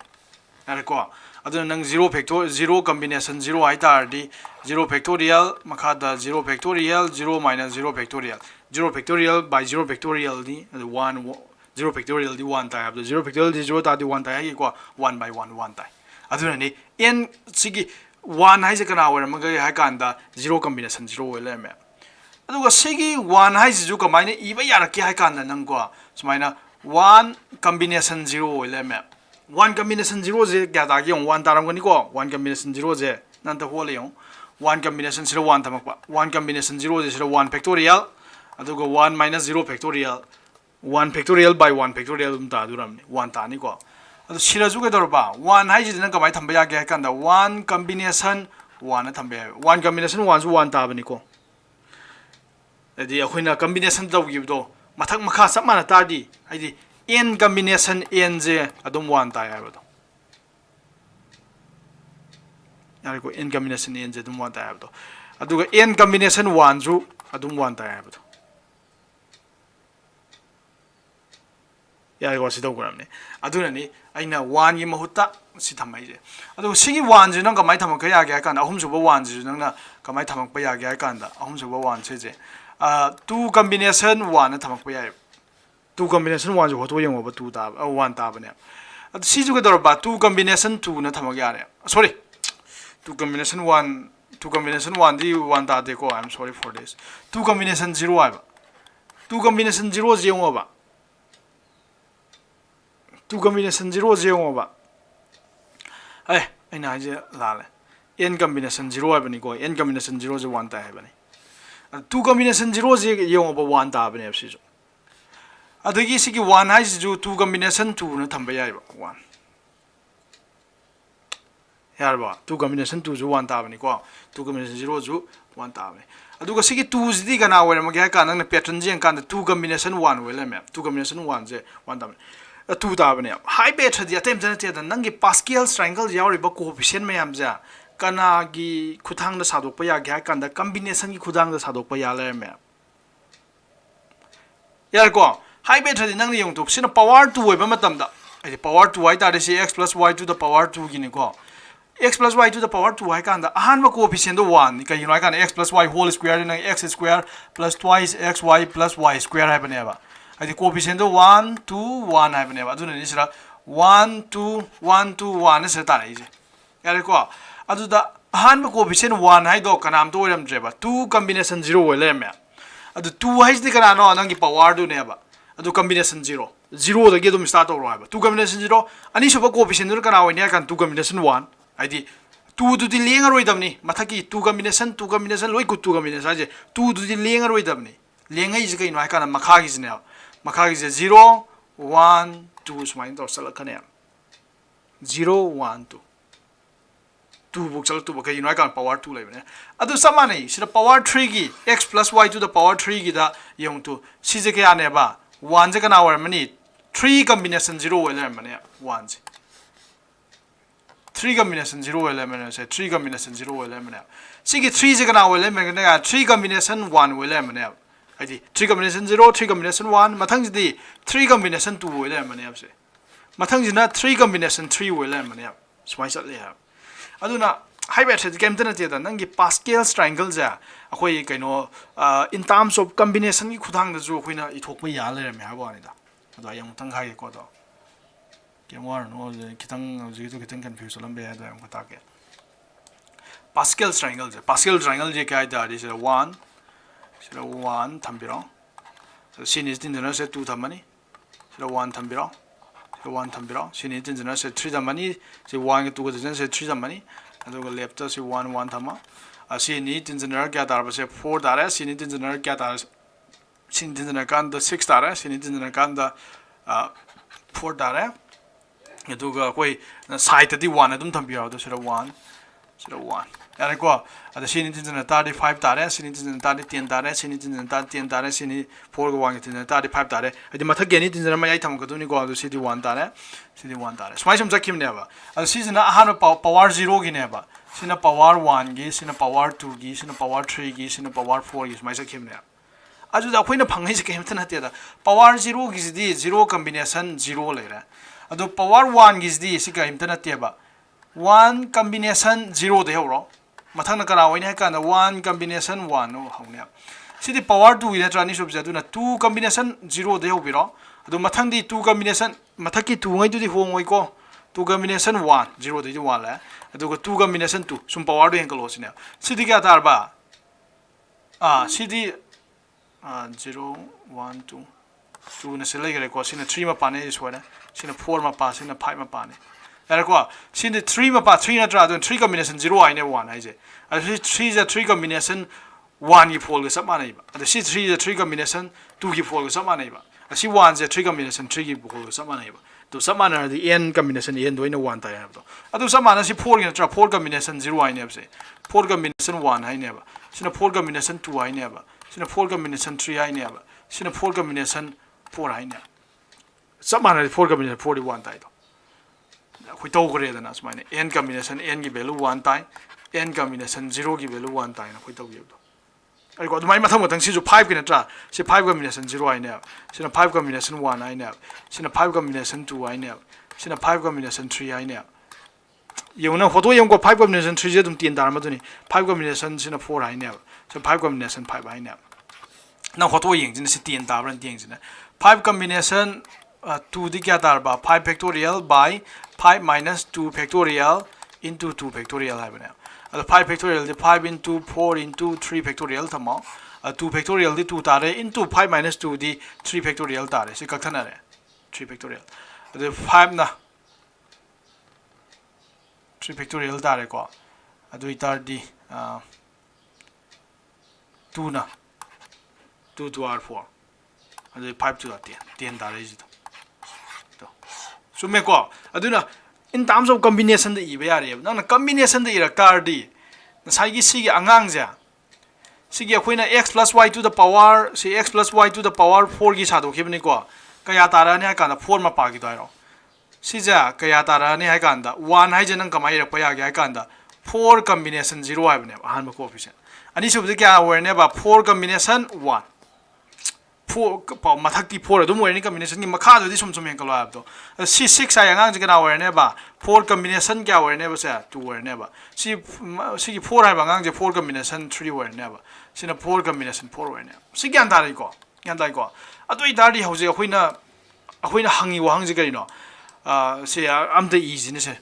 are ko adu nang 0 factor 0 combination 0 I tar di 0 factorial makha da 0 factorial 0 minus 0 factorial 0 factorial by 0 factorial di 1 0 factorial di 1 ta abdu 0 factorial di 0 ta di 1 ta ai ko 1 by 1 1 ta adu ni n sigi 1 hai je kana wa ma ga hai kan da 0 combination 0 we le me adu ga sigi 1 hai ju ka mai ne iba ya ra ki hai kan da nang ko sumaina 1 combination 0 we le me 1 combination 0 je kya da gi 1 taram gani ko 1 combination 0 je nan ta hole yong 1 combination 0 1 tamak pa 1 combination 0 je 1 factorial aduga 1 minus 0 factorial 1 factorial by 1 factorial dum ta duram ni 1 ta ni ko adu sira ju ge dor ba 1 hai ji nan ka mai thamba ya ge kan da 1 combination 1 na thambe 1 combination 1 ju 1 ta ba ni ko adi akhoi na combination daw gi do mathak makha sap mana ta di ai di n combination n je adum 1 ta ya ba do yari ko n combination n je adum 1 ta ya ba do aduga n combination 1 ju adum 1 ta ya ba do yari ko si do gram ne aduna ni aina 1 gi mahutta si thamai je adu sigi 1 je nang ka mai thamak ya ga kan ahum su ba 1 je nang na ka mai thamak pa ya ga kan da ahum su ba 1 je 2 combination 1 na thamak pa ya 2 combination 1 jo hoto yong ba 2 ta 1 ta ba ne adu si ju ga dor ba 2 combination 2 na thamak ya ne sorry 2 combination 1 2 combination 1 di 1 ta de ko I'm sorry for this 2 combination 0 ai ba 2 combination 0 je yong ba 2 combination 0 je yong ba ai aina je la le n combination 0 ai ba ni ko n combination 0 je 1 ta ai ba ni 2 combination 0 je yong ba 1 ta ba ne si jo adagi sigi 1 hai ju 2 combination 2 na thamba yai ba 1 yar ba 2 combination 2 ju 1 ta ba ni ko 2 combination 0 ju 1 ta ba ni aduga sigi 2 ji kana wa ma ga ka nang pattern ji kan 2 combination 1 we le me 2 combination 1 je 1 ta ba 2 ta ba ni high bet di attempt jana te da nang gi Pascal'S triangle yaw ri ba coefficient me yam ja kana gi khuthang da sadok pa ya ga kan da combination gi khudang da sadok pa ya le me yar ko high bet di nang ni yong tu sina power 2 we ba matam da ai power 2 ai ta de si x plus y to the power 2 gi ni ko x plus y to the power 2 ai kan da ahan ma coefficient do 1 ka you know kan x plus y whole square na x square plus twice xy plus y square hai ba ne ba ai coefficient do 1 2 1 hai ba ne ba adu ni sira 1 2 1 2 1 na se ta nei je yare ko adu da ahan ma coefficient 1 hai do kanam to ram je ba 2 combination 0 we le me adu 2 hai di kana no nang gi power do ne ba adu combination 0 0 da ge dum start to ro ba 2 combination 0 ani so ba coefficient do kana we ne kan 2 combination 1 ai 2 du di lenga roi dam ni mathaki 2 combination loi ku 2 combination je 2 du di lenga roi dam ni lenga is kai no ai kana makha gi ne makha gi 0 1 2 smain to sala khane 0 1 2 2 book sala 2 ba kai no ai kana power 2 lai ne adu sama nei sira power 3 gi x plus y to the power 3 gi da yong tu si je ka ne ba 1 je kana war mani 3 combination 0 we le mani 1 je 3 combination 0 element se 3 combination 0 element sigi 3 je kana element ne ga 3 combination 1 element ai 3 combination 0 3 combination 1 mathang ji 3 combination 2 element se mathang ji na 3 combination 3 element smai sat le ha aduna high bet game tana te da nangi Pascal'S triangle ja akoi kaino in terms of combination gi khudang da ju khoina i thok ma ya le me ha ba ni da ado yang tang khai ko do Kemar no kitang jitu kitang confuse lam be da am kata ke Pascal'S triangle je kya da is 1 thambiro so sin is din na se 2 thamani so 1 thambiro sin is din na se 3 thamani se 1 2 ga se 3 thamani adu ga left se 1 1 thama sin is din na kya da ba se 4 da ra sin is din na kya da sin din na kan da 6 da ra sin is din na kan da 4 da ra aduga koi side di 1 adum thambiro do sira 1 sida 1 yare ko ada sini tinjana tadi 5 tare sini tinjana tadi 10 tare sini tinjana tadi 10 tare sini 4 go 1 tinjana tadi 5 tare adi mathak geni tinjana ma yai tham ko duni ko adu sidi 1 tare sidi 1 tare smai sum jakim ne ba adu sina ahana power 0 gi ne ba sina power 1 gi sina power 2 gi sina power 3 gi sina power 4 gi smai jakim ne adu da khoina phangai se kem tan hatia da power 0 gi di 0 combination 0 leira adu power 1 gi di sika im tan hatia ba 1 combination 0 de horo mathang na kara hoine ka na 1 combination 1 no haune sidi power 2 ina trani sub jadu na 2 combination 0 de hobiro adu mathang di 2 combination mathaki 2 ngai du di hongoi ko 2 combination 1 0 de 1 la adu ko 2 combination 2 sum power do henkalo sine sidi ka tar ba sidi 0 1 2 2 na se legere ko sine 3 ma pa ne is wala sine 4 ma pa sine 5 ma pa ne ko sine 3 ma pa 3 na tra do 3 combination 0 ai ne 1 ai je adu 3 is a 3 combination 1 gi phol ga sap ma nei ba adu si 3 is a 3 combination 2 gi phol ga sap ma nei ba asi 1 is a 3 combination 3 gi phol ga sap ma nei ba to sap ma na di n combination n do ina 1 ta ya ba adu sap ma na si 4 gi tra 4 combination 0 ai ne ba se 4 combination 1 ai ne ba sine 4 combination 2 ai ne ba sine 4 combination 3 ai ne ba sine 4 combination 4 ai ne sap ma na 4 combination 41 ta do khoi to gre da na smaine n combination n gi value 1 tai n combination 0 gi value 1 tai na khoi to gi do ai ko mai mathang mathang si ju 5 gi na tra si 5 combination 0 ai ne sina 5 combination 1 ai ne sina 5 combination 2 ai ne sina 5 combination 3 ai ne yona photo yong ko 5 combination 3 je dum tin dar ma duni 5 combination sina 4 ai ne so 5 combination 5 ai ne na photo yeng jin si tin dar ran tieng jin 5 combination 2 di kya dar ba 5 factorial by 5 minus 2 factorial into 2 factorial hai bana 5 factorial di 5 into 4 into 3 factorial thamo 2 factorial di 2 tare into 5 minus 2 di 3 factorial tare si kakthana re 3 factorial 5 na 3 factorial tare ko adu itar di 2 na 2 to r4 adu 5 to 10 tare ji sume ko aduna in terms of combination the ibe yare na combination the ira car di na sai gi si gi angang ja si gi khoina x plus y to the power si x plus y to the power 4 gi sa do khibni ko kaya tara ne ka na 4 ma pa gi do ro si ja kaya tara ne ha kan da 1 hai je nang kamai ra pa ya ga kan da 4 combination 0 hai bne han ma coefficient ani sub de kya aware ne ba 4 combination 1 4 mathakti 4 adum wari combination gi makha do di sum sum henkalo ab do si 6 ay angang ji kana wari ne ba 4 combination kya wari ne ba sa 2 wari ne ba si gi 4 ay angang je 4 combination 3 wari ne ba sina 4 combination 4 wari ne si gyan dai ko adoi dari hoje akhoi na hangi wa hang ji gari no si am the easy ne se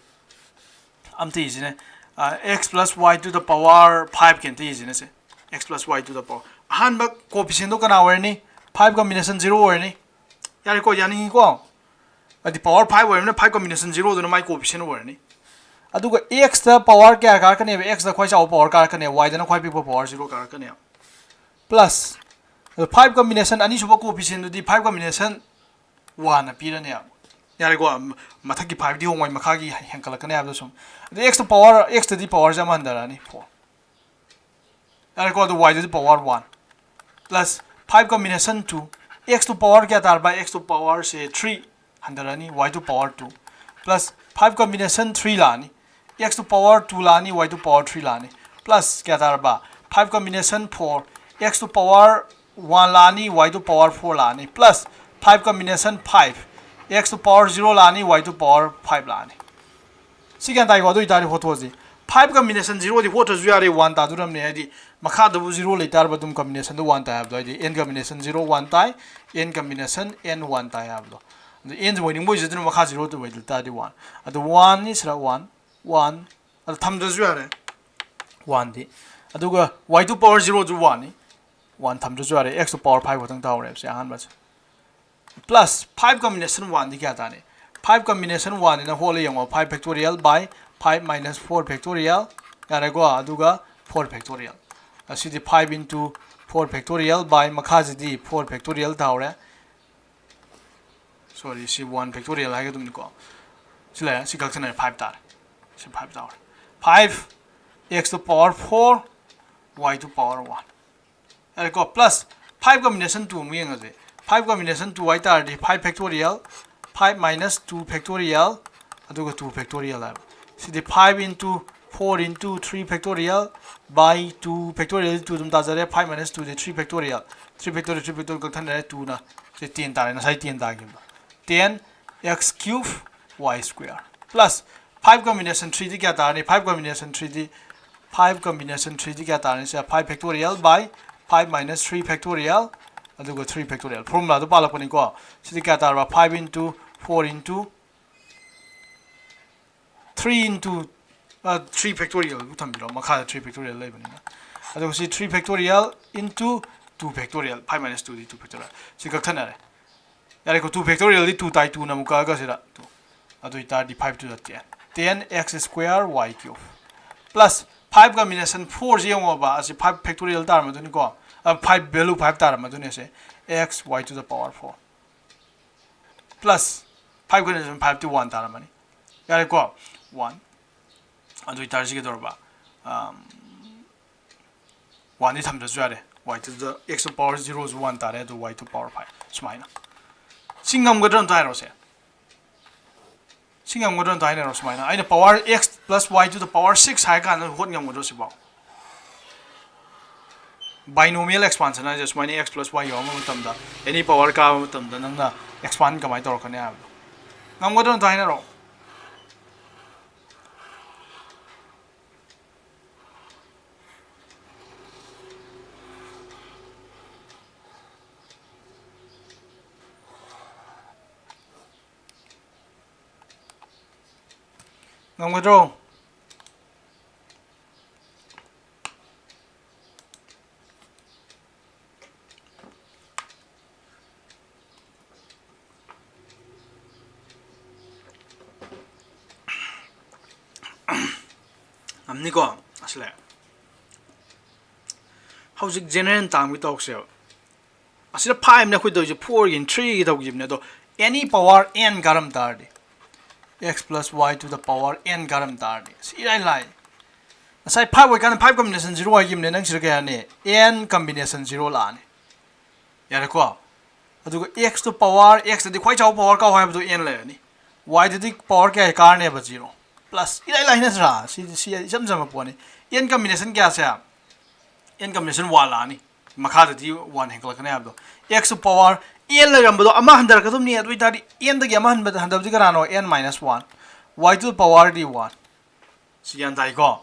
am the easy ne x plus y to the power 5 can the easy ne se x plus y to the power han ba coefficient do kana wari ni 5 combination 0 or ni yari ko yani ko adi power 5 or ni 5 combination 0 do my coefficient or ni adu ko x the power kya ka kane x the khoi cha power ka kane y the khoi people power 0 ka kane plus 5 combination ani suba coefficient di 5 combination 1 pi ra ne yari ko mathaki 5 di hongwai makha gi henkala kane ab sum the x the power x the power jama andara ni 4 yari ko the y the power 1 plus 5 combination 2 x to power kya tar by x to power say 3 handarani y to power 2 plus 5 combination 3 lani x to power 2 lani y to power 3 lani plus kya tar ba 5 combination 4 x to power 1 lani y to power 4 lani plus 5 combination 5 x to power 0 lani y to power 5 lani si kya dai go do itari photo ji 5 combination 0 di photo ju yare 1 ta duram ne adi makha da 0 leitar badum combination do 1 ta have do adi n combination 0 1 tai n combination n 1 ta have do the n jo ning boy je makha 0 to wait ta di 1 adu 1 is ra 1 1 adu tham da ju yare 1 di adu ga y to power 0 ju 1 ni 1 tham da ju yare x to power 5 ko tang ta ore se han ba plus 5 combination 1 di kya ta ne 5 combination 1 in a whole yang 5 factorial by 5 minus 4 factorial yare go aduga 4 factorial asidi 5 into 4 factorial by makhaji di 4 factorial taure sorry si 1 factorial ha ga dum ko sila si gaksana 5 tar si 5 taure 5 x to power 4 y to power 1 and go plus 5 combination 2 mu yang 5 combination 2 y tar 5 factorial 5 minus 2 factorial aduga 2 factorial hai see the 5 into 4 into 3 factorial by 2 factorial 2 dum ta jare 5 minus 2 the 3 factorial 3 factorial ka than 2 na se 10 tar na sai 10 ta gi 10 x cube y square plus 5 combination 3 di kya tar ni 5 combination 3 di 5 combination 3 di kya tar ni se 5 factorial by 5 minus 3 factorial aduga 3 factorial formula do palak pani ko se kya tar ba 5 into 4 into 3 into 3 factorial utambiro makha 3 factorial lai bani aduga si 3 factorial into 2 factorial 5 minus 2 di 2 factorial si ka thana re yare ko 2 factorial di 2 tai 2 na muka ga sira 2 adu ita di 5 to the 10 10 x square y cube plus 5 combination 4 je ngo ba asi 5 factorial tar ma duni ko 5 value 5 tar ma duni se x y to the power 4 plus 5 combination 5 to 1 tar ma ni yare ko 1 adu ita ji ge dor ba 1 ni tham da ju yare y to the x to the power 0 is 1 tar adu y to the power 5 sumaina singam ga don tar ro se singam godon taina ro sumaina aina power x plus y to the power 6 hai kan hot ngam godo sibaw binomial expansion ai just mine x plus y yom matam da any power ka matam da nang na expand kamai tor khane ab ngam godon taina ro ngam godro amni ko asle howjik general tang mi talk se asira 5 na khoi do 4 in 3 gi dog gibne do any power n garam tardi x plus y to the power n garam tardi si rai lai asai 5 way kan 5 combination 0 y gibne nang sir ka ne n combination 0 la ne yare ko adu x to power x di khoi chau power ka hoy bu n la ni y di power ka ka ne ba 0 plus irai lai na sra si jam jam po ne n combination kya se n combination 1 la ni makha di 1 hengkal ka ne ab do x to power n la ram do ama handar ka dum ni adu ita di n da ama han ba handar di karano n minus 1 y to the power di 1 si yan dai ko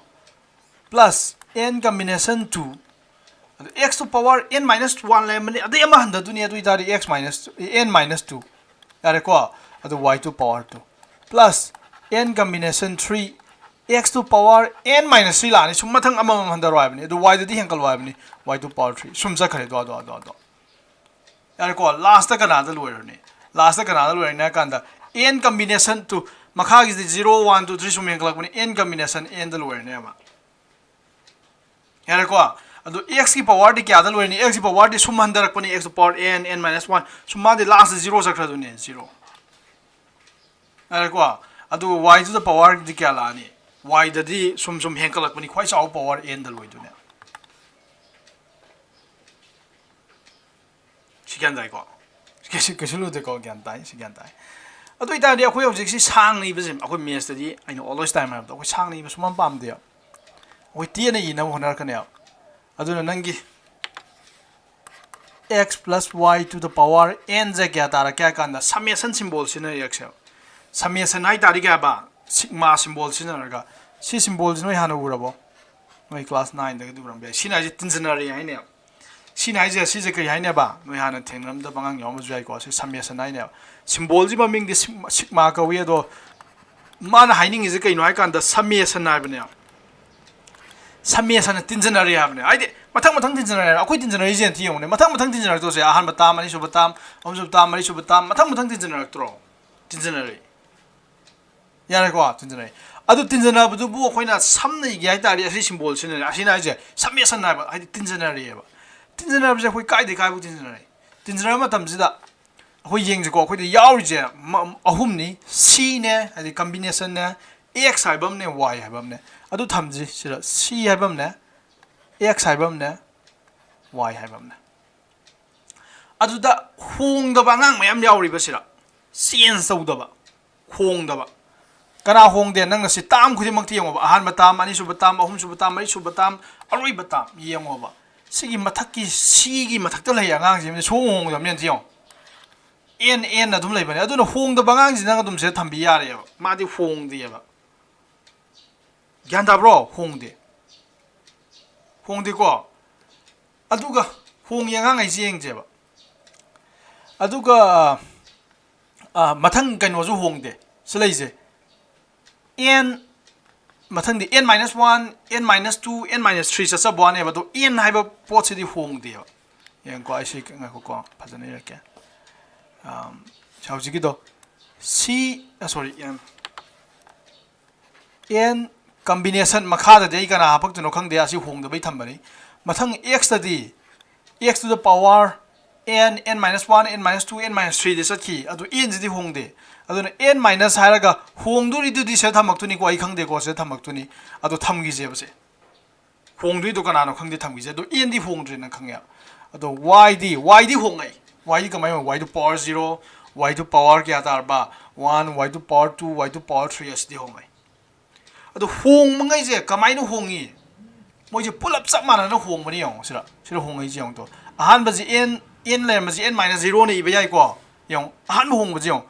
plus n combination 2 x to power n minus 1 la mani adu ama handar du ni adu ita di x minus n minus 2 yare ko adu y to power 2 plus n combination 3 x to power n minus 3 la ni sum mathang ama handar wa bani adu y di hengkal wa bani y to power 3 sum sa khare do yare ko last ta kana da loir ne last ta kana da loir na kan da n combination to makha gi 0 1 2 3 sum hengkal bani n combination n da loir ne ma yare ko adu x ki power di kya da loir ni x ki power di sum handar bani x to power n n minus 1 sum ma di last 0 sa khra do ne 0 yare ko adu y to the power di kya la ni y da di sum hengkal bani khoi chau power n da loi do ne sigan dai ko kesulu de ko gyan dai sigan dai adu ita dia khoi object si sang ni bizim akhoi mes da di I know always time have akhoi sang ni sumam pam de akhoi ti na ina honar ka ne adu na nangi x plus y to the power n je kya tara kya kan da summation symbol sin na x summation ai tari kya ba sigma symbol sin na ga si symbol noi hanu urabo noi class 9 da du ram be sin ai tinjanari ai ne sinai je si je kai haine ba noi hana thengram da bangang yom jai ko se summation ai ne symbol ji ba ming di sigma ka we do man haining is kai noi kan da summation ai bane summation tinjanari ha bane ai de mathang tinjanari akoi tinjanari je ti yong ne mathang tinjanari to se ahan ba tam ani sub tam om sub tam mari sub tam mathang tinjanari tro tinjanari yare ko tinjanari adu tinjana bu bu khoina samne gi ai ta ri asi symbol sin ne asina je summation na ba ai tinjanari ba tinjana bje khoi kai de kai bu tinjana ma tam jida khoi yeng je ko khoi de yaw je ahum ni c ne adi combination ne x 하이범네 y 하이범네 아두 탐지 시라 c 하이범네 x 하이범네 y 하이범네 아두다 홍더바 앙 매암 야우리버시라 센스 우더바 홍더바 kana hongde nang si tam khudi makti yong ba ahan batam ani su batam ahum su batam mari su batam aroi batam yong ba sigi mathaki sigi mathak ta lay angang ji so hong da men jiong en na dum lay bane adu na hong da bangang ji nang dum se thambi ya re ba ma di hong de ba gyan da bro hong de ko adu ga hong yang ang ai jieng je ba adu ga mathang kan wa ju hong de selai je n mathang di n minus 1 n minus 2 n minus 3 sa sab 1 ba to n hai ba pot se di hong de yang ko ai se nga ko phajana ya ke chawji gi do c sorry n combination makha da dei kana hapak no khang de asi hong da bai tham bani mathang x da di x to the power n minus 1 n minus 2 n minus 3 de sakhi adu n ji di hong de aduna n minus haraga hongduri du di se thamak ko ai khangde ko se thamak tuni adu thamgi je base hongdui do kana no khangde thamgi je do n di hongdri na khangya adu y di hongai y di kamai y to power 0 y to power kya tar ba 1 y to power 2 y to power 3 as di hongai adu hong mangai je kamai no hongi moi je pull up sak mana no hong bani yong sira hongai je yong to ahan ba ji n le ma ji n minus 0 ni ba yai ko yong ahan hong ba ji yong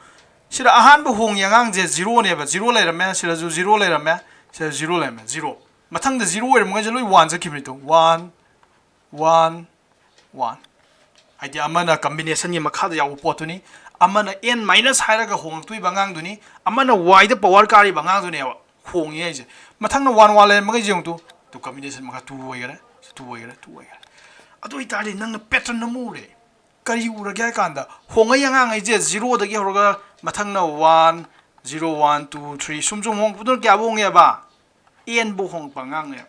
sira ahan bu hong yangang je 0 ne ba 0 le rame sira ju 0 le rame sira 0 le me 0 mathang de 0 wer mga je loi 1 je khimri to 1 1 1 idea amana combination ni makha da yaw potuni amana n minus haira ga hong tui bangang duni amana y de power kari bangang duni wa hong ye je mathang na 1 1 le mga je to combination makha 2 way gara 2 way adu itali nang na pattern na mu re kari ura gya kanda honga yang ai je 0 da gi horoga mathang na 1 0 1 2 3 sumjung hong pudor kya bong ya ba n bu hong pangang ne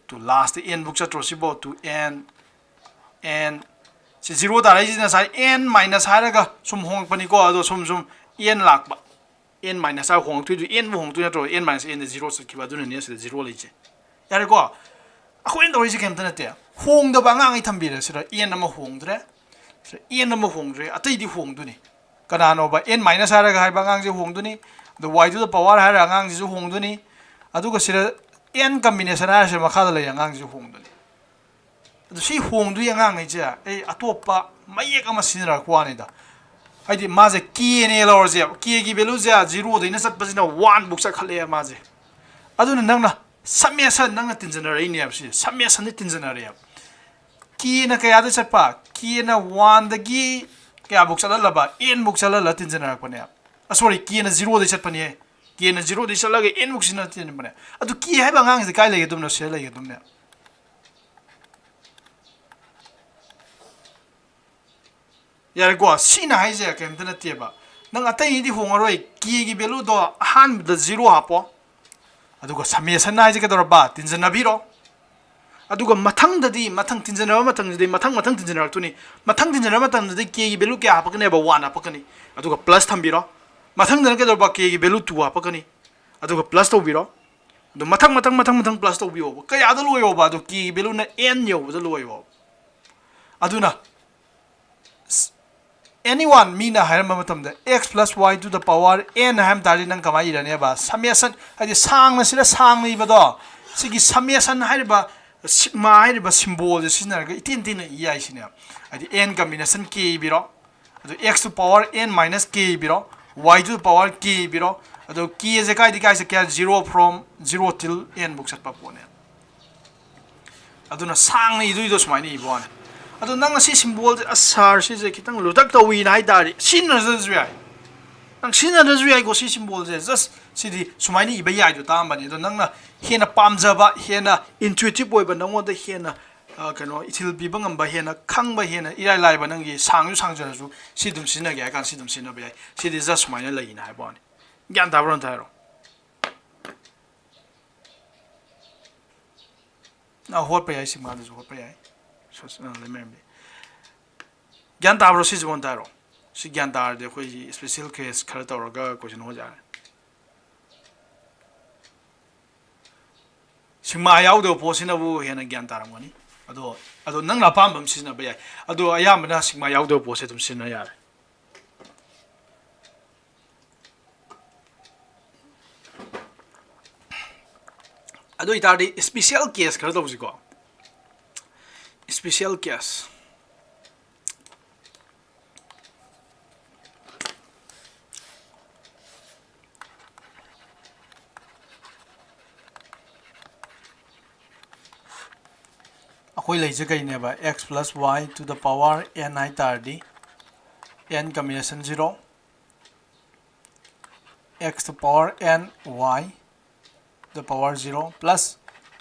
to last n bu cha tro si bo to n si 0 da rai na sai n minus ha ga sum hong pani ko ado sum n lak ba n minus ha hong tu n bu hong tu na tro n minus n 0 sa ki ba du ne se 0 le je ya re ko ako en do ri kem ta te hong da bangang ai thambi re sira n na ma hong dre n na ma hong dre atai di hong du ni kana no ba n minus ha ga hai bangang je hong du ni the y to the power ha ra ngang ji hong du ni adu ga sira n combination ha se ma kha da le ngang ji hong du ni adu si hong du yang ngai je ai atopa mai ka ma sinra kwa ni da ai di ma je ki ne lor je ki gi value je 0 de na sat pa na 1 buk sa khale ma je adu na nang na samyasan nang na tinjana rai ni ab si samyasan ni tinjana rai ab ki na kaya da chapa ki na 1 da gi kaya buk sala laba n buk sala la tinjana pa ne sorry ki na 0 de chat pa ne ki na 0 de sala ga n buk sina tin pa ne adu ki hai ba ngang se kai le dum na se le dum ne yar go sina hai je kem tana te ba nang atai di hongaroi ki gi value do han da 0 hapo aduga samyasan na ji ka dor ba tinjana biro aduga mathang dadi mathang tinjana mathang dadi mathang tinjana tuni mathang tinjana mathang dadi ke gi value ke apakane ba 1 apakani aduga plus thambiro mathang dana ke dor ba ke gi value 2 apakani aduga plus to biro do mathang plus to biyo ka ya da loyo ba do ki value na n yo da loyo aduna anyone mina haram matam da x plus y to the power n ham tari nang kamai irane ba samyasan adi sang na sira sang ni ba do sigi samyasan haiba ma haiba symbol sinar ga itin tin iya isina adi n combination k biro adu x to power n minus k biro y to the power k biro adu k je kai di kai se kya 0 from 0 till n book sat pa pone adu na sang ni du smai ni bon adu nang si symbol asar si je kitang lutak to wi nai dari sin na zui nang sin na zui go si symbol je just si di smai ni ba yai do tam ba ni do nang na hena pamja ba hena intuitive boy ba nang da hena kano itil bi bangam ba hena khang ba hena irai lai ba nang gi sang jara ju si dum sin na ga kan si dum sin na ba si di just smai na lai na ba ni gyan da bron ta ro na hot pa yai si ma du hot pa yai so remember gyan ta bro si jibon ta ro si gyan ta de khoi special case khara ta ro ga question ho ja sigma yaudaba posinabu hena gyan taramgani ado nang na pambam sina ba yai ado ayamana sigma yaudaba pose dum sina yare ado itadi special case khara tawsi ko special case akoi leije kai ne ba x plus y to the power n I tar di n combination 0 x to the power n y the power 0 plus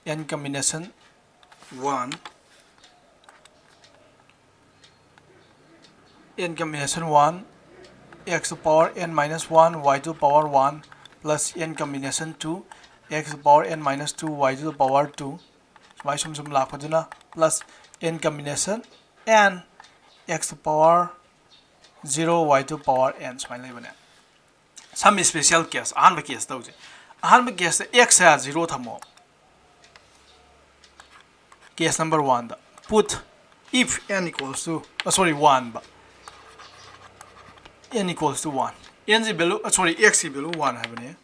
n combination 1 n combination 1 x to the power n minus 1 y to the power 1 plus n combination 2 x to the power n minus 2 y to the power 2 sumai sum lakpaduna plus n combination n x to the power 0 y to the power n sumai leibane some special case ahanba case tawje ahanba case x ya 0 thamo case number 1 da put if n equals to 1 ba n equals to 1 n is value x is value 1 habane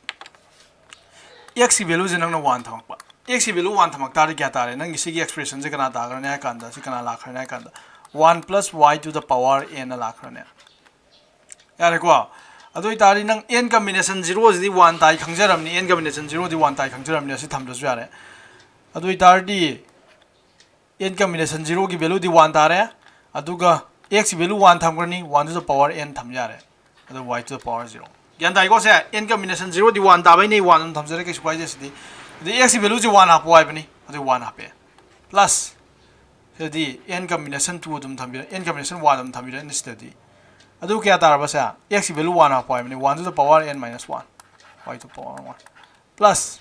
x is value je nangna 1 thamakpa x is value 1 thamak tari kya tare nang isi expression je kana dagrane ha kanda si kana lakhrane ha kanda 1 plus y to the power n lakhrane yare ko ado itari nang n combination 0 is the 1 tai khangjaramni n combination 0 the 1 tai khangjaramni asi thamdasu yare ado itari di n combination 0 ki value di 1 tare aduga x value 1 thamgrani 1 to the power n tham yare ado y to the power 0 gyan dai ko se n combination 0 di 1 ta bai nei 1 thamjare ke square je sidi the x value is 1 hapo bani ado 1 hape plus the n combination 2 dum thambira n combination 1 dum thambira in study adu kya taraba sa x value 1 hapo bani 1 to the power n minus 1 y to the power 1 plus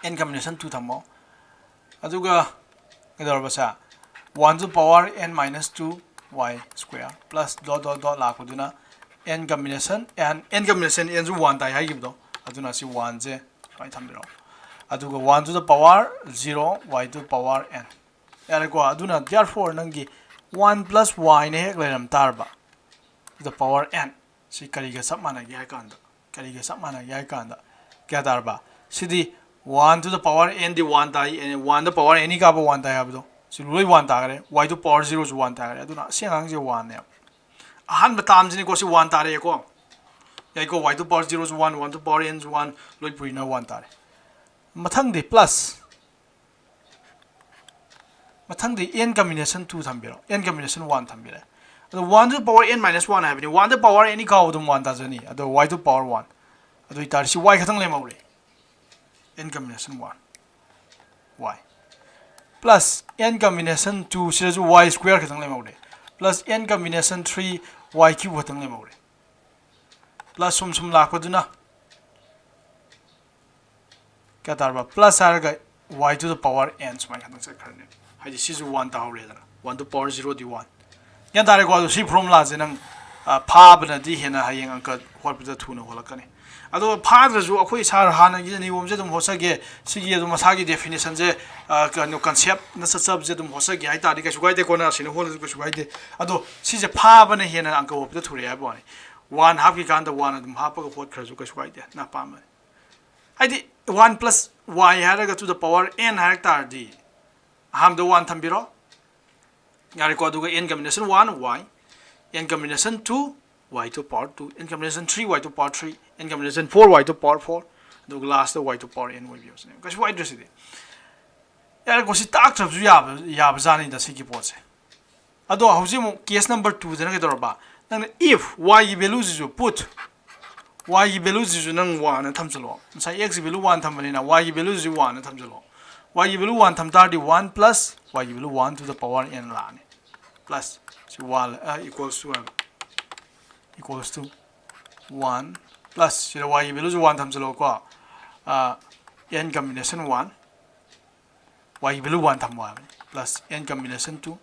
n combination 2 thammo aduga kedaraba sa 1 to the power n minus 2 y square plus dot dot dot lakuduna n combination n combination n ju 1 tai haigibdo aduna si 1 je pai thambiro aduga 1 to the power 0 y to the power n yare ko aduna therefore nangi 1 plus y ne hek leram tarba to the power n si kari ga sab mana ya kanda kya tarba sidi 1 to the power n di 1 tai and 1 to the power n ka ba 1 tai habdo si loi 1 ta gare y to the power 0 ju 1 ta gare aduna siang je 1 ne ahan batam jini ko si 1 tare ko yai ko y to the power 0 ju 1 1 to the power n ju 1 loi purina 1 tare mathang di plus mathang di n combination 2 thambiro n combination 1 thambire ado 1 to the power n minus 1 habini 1 to the power n ka odum 1 ta jani ado y to the power 1 ado itar si y khathang le maure n combination 1 y plus n combination 2 siraju y square khathang le maure plus n combination 3 y cube khathang le maure plus sum lakpaduna kya tarba plus araga y to the power n sumai khathang se kharne haji si ju 1 ta hore dana 1 to the power 0 di 1 yan tare ko si formula je nang pha bana di hena hayeng anka hotpita thuna holakani ado pha draju akhoi sar hana gi ni womje dum hosage sigi dum masagi definition je no concept na sab je dum hosage ai tari ka sugai de kona sine hol ko sugai de ado si je pha bana hena anka hotpita thure ya bani 1 half gi kan da 1 dum half ka hot khraju ka sugai de na pa ma ai 1 plus y haraga to the power n harak tar di ham the 1 thambiro yare ko aduga n combination 1 y n combination 2 y to the power 2 n combination 3 y to the power 3 n combination 4 y to the power 4 aduga last the y to the power n way views ne kasi y address ide yare ko si tak thab ju ya jani da si ki potse ado hauji mo case number 2 dena ke dorba nang if y value is put y value is nang 1 na thamjalo sai x value 1 thambani na y value is 1 na thamjalo y value 1 thamtar di 1 plus y value 1 to the power n la ne plus si 1 equals to 1 plus si y value 1 thamjalo ko n combination 1 y value 1 thamwa plus n combination 2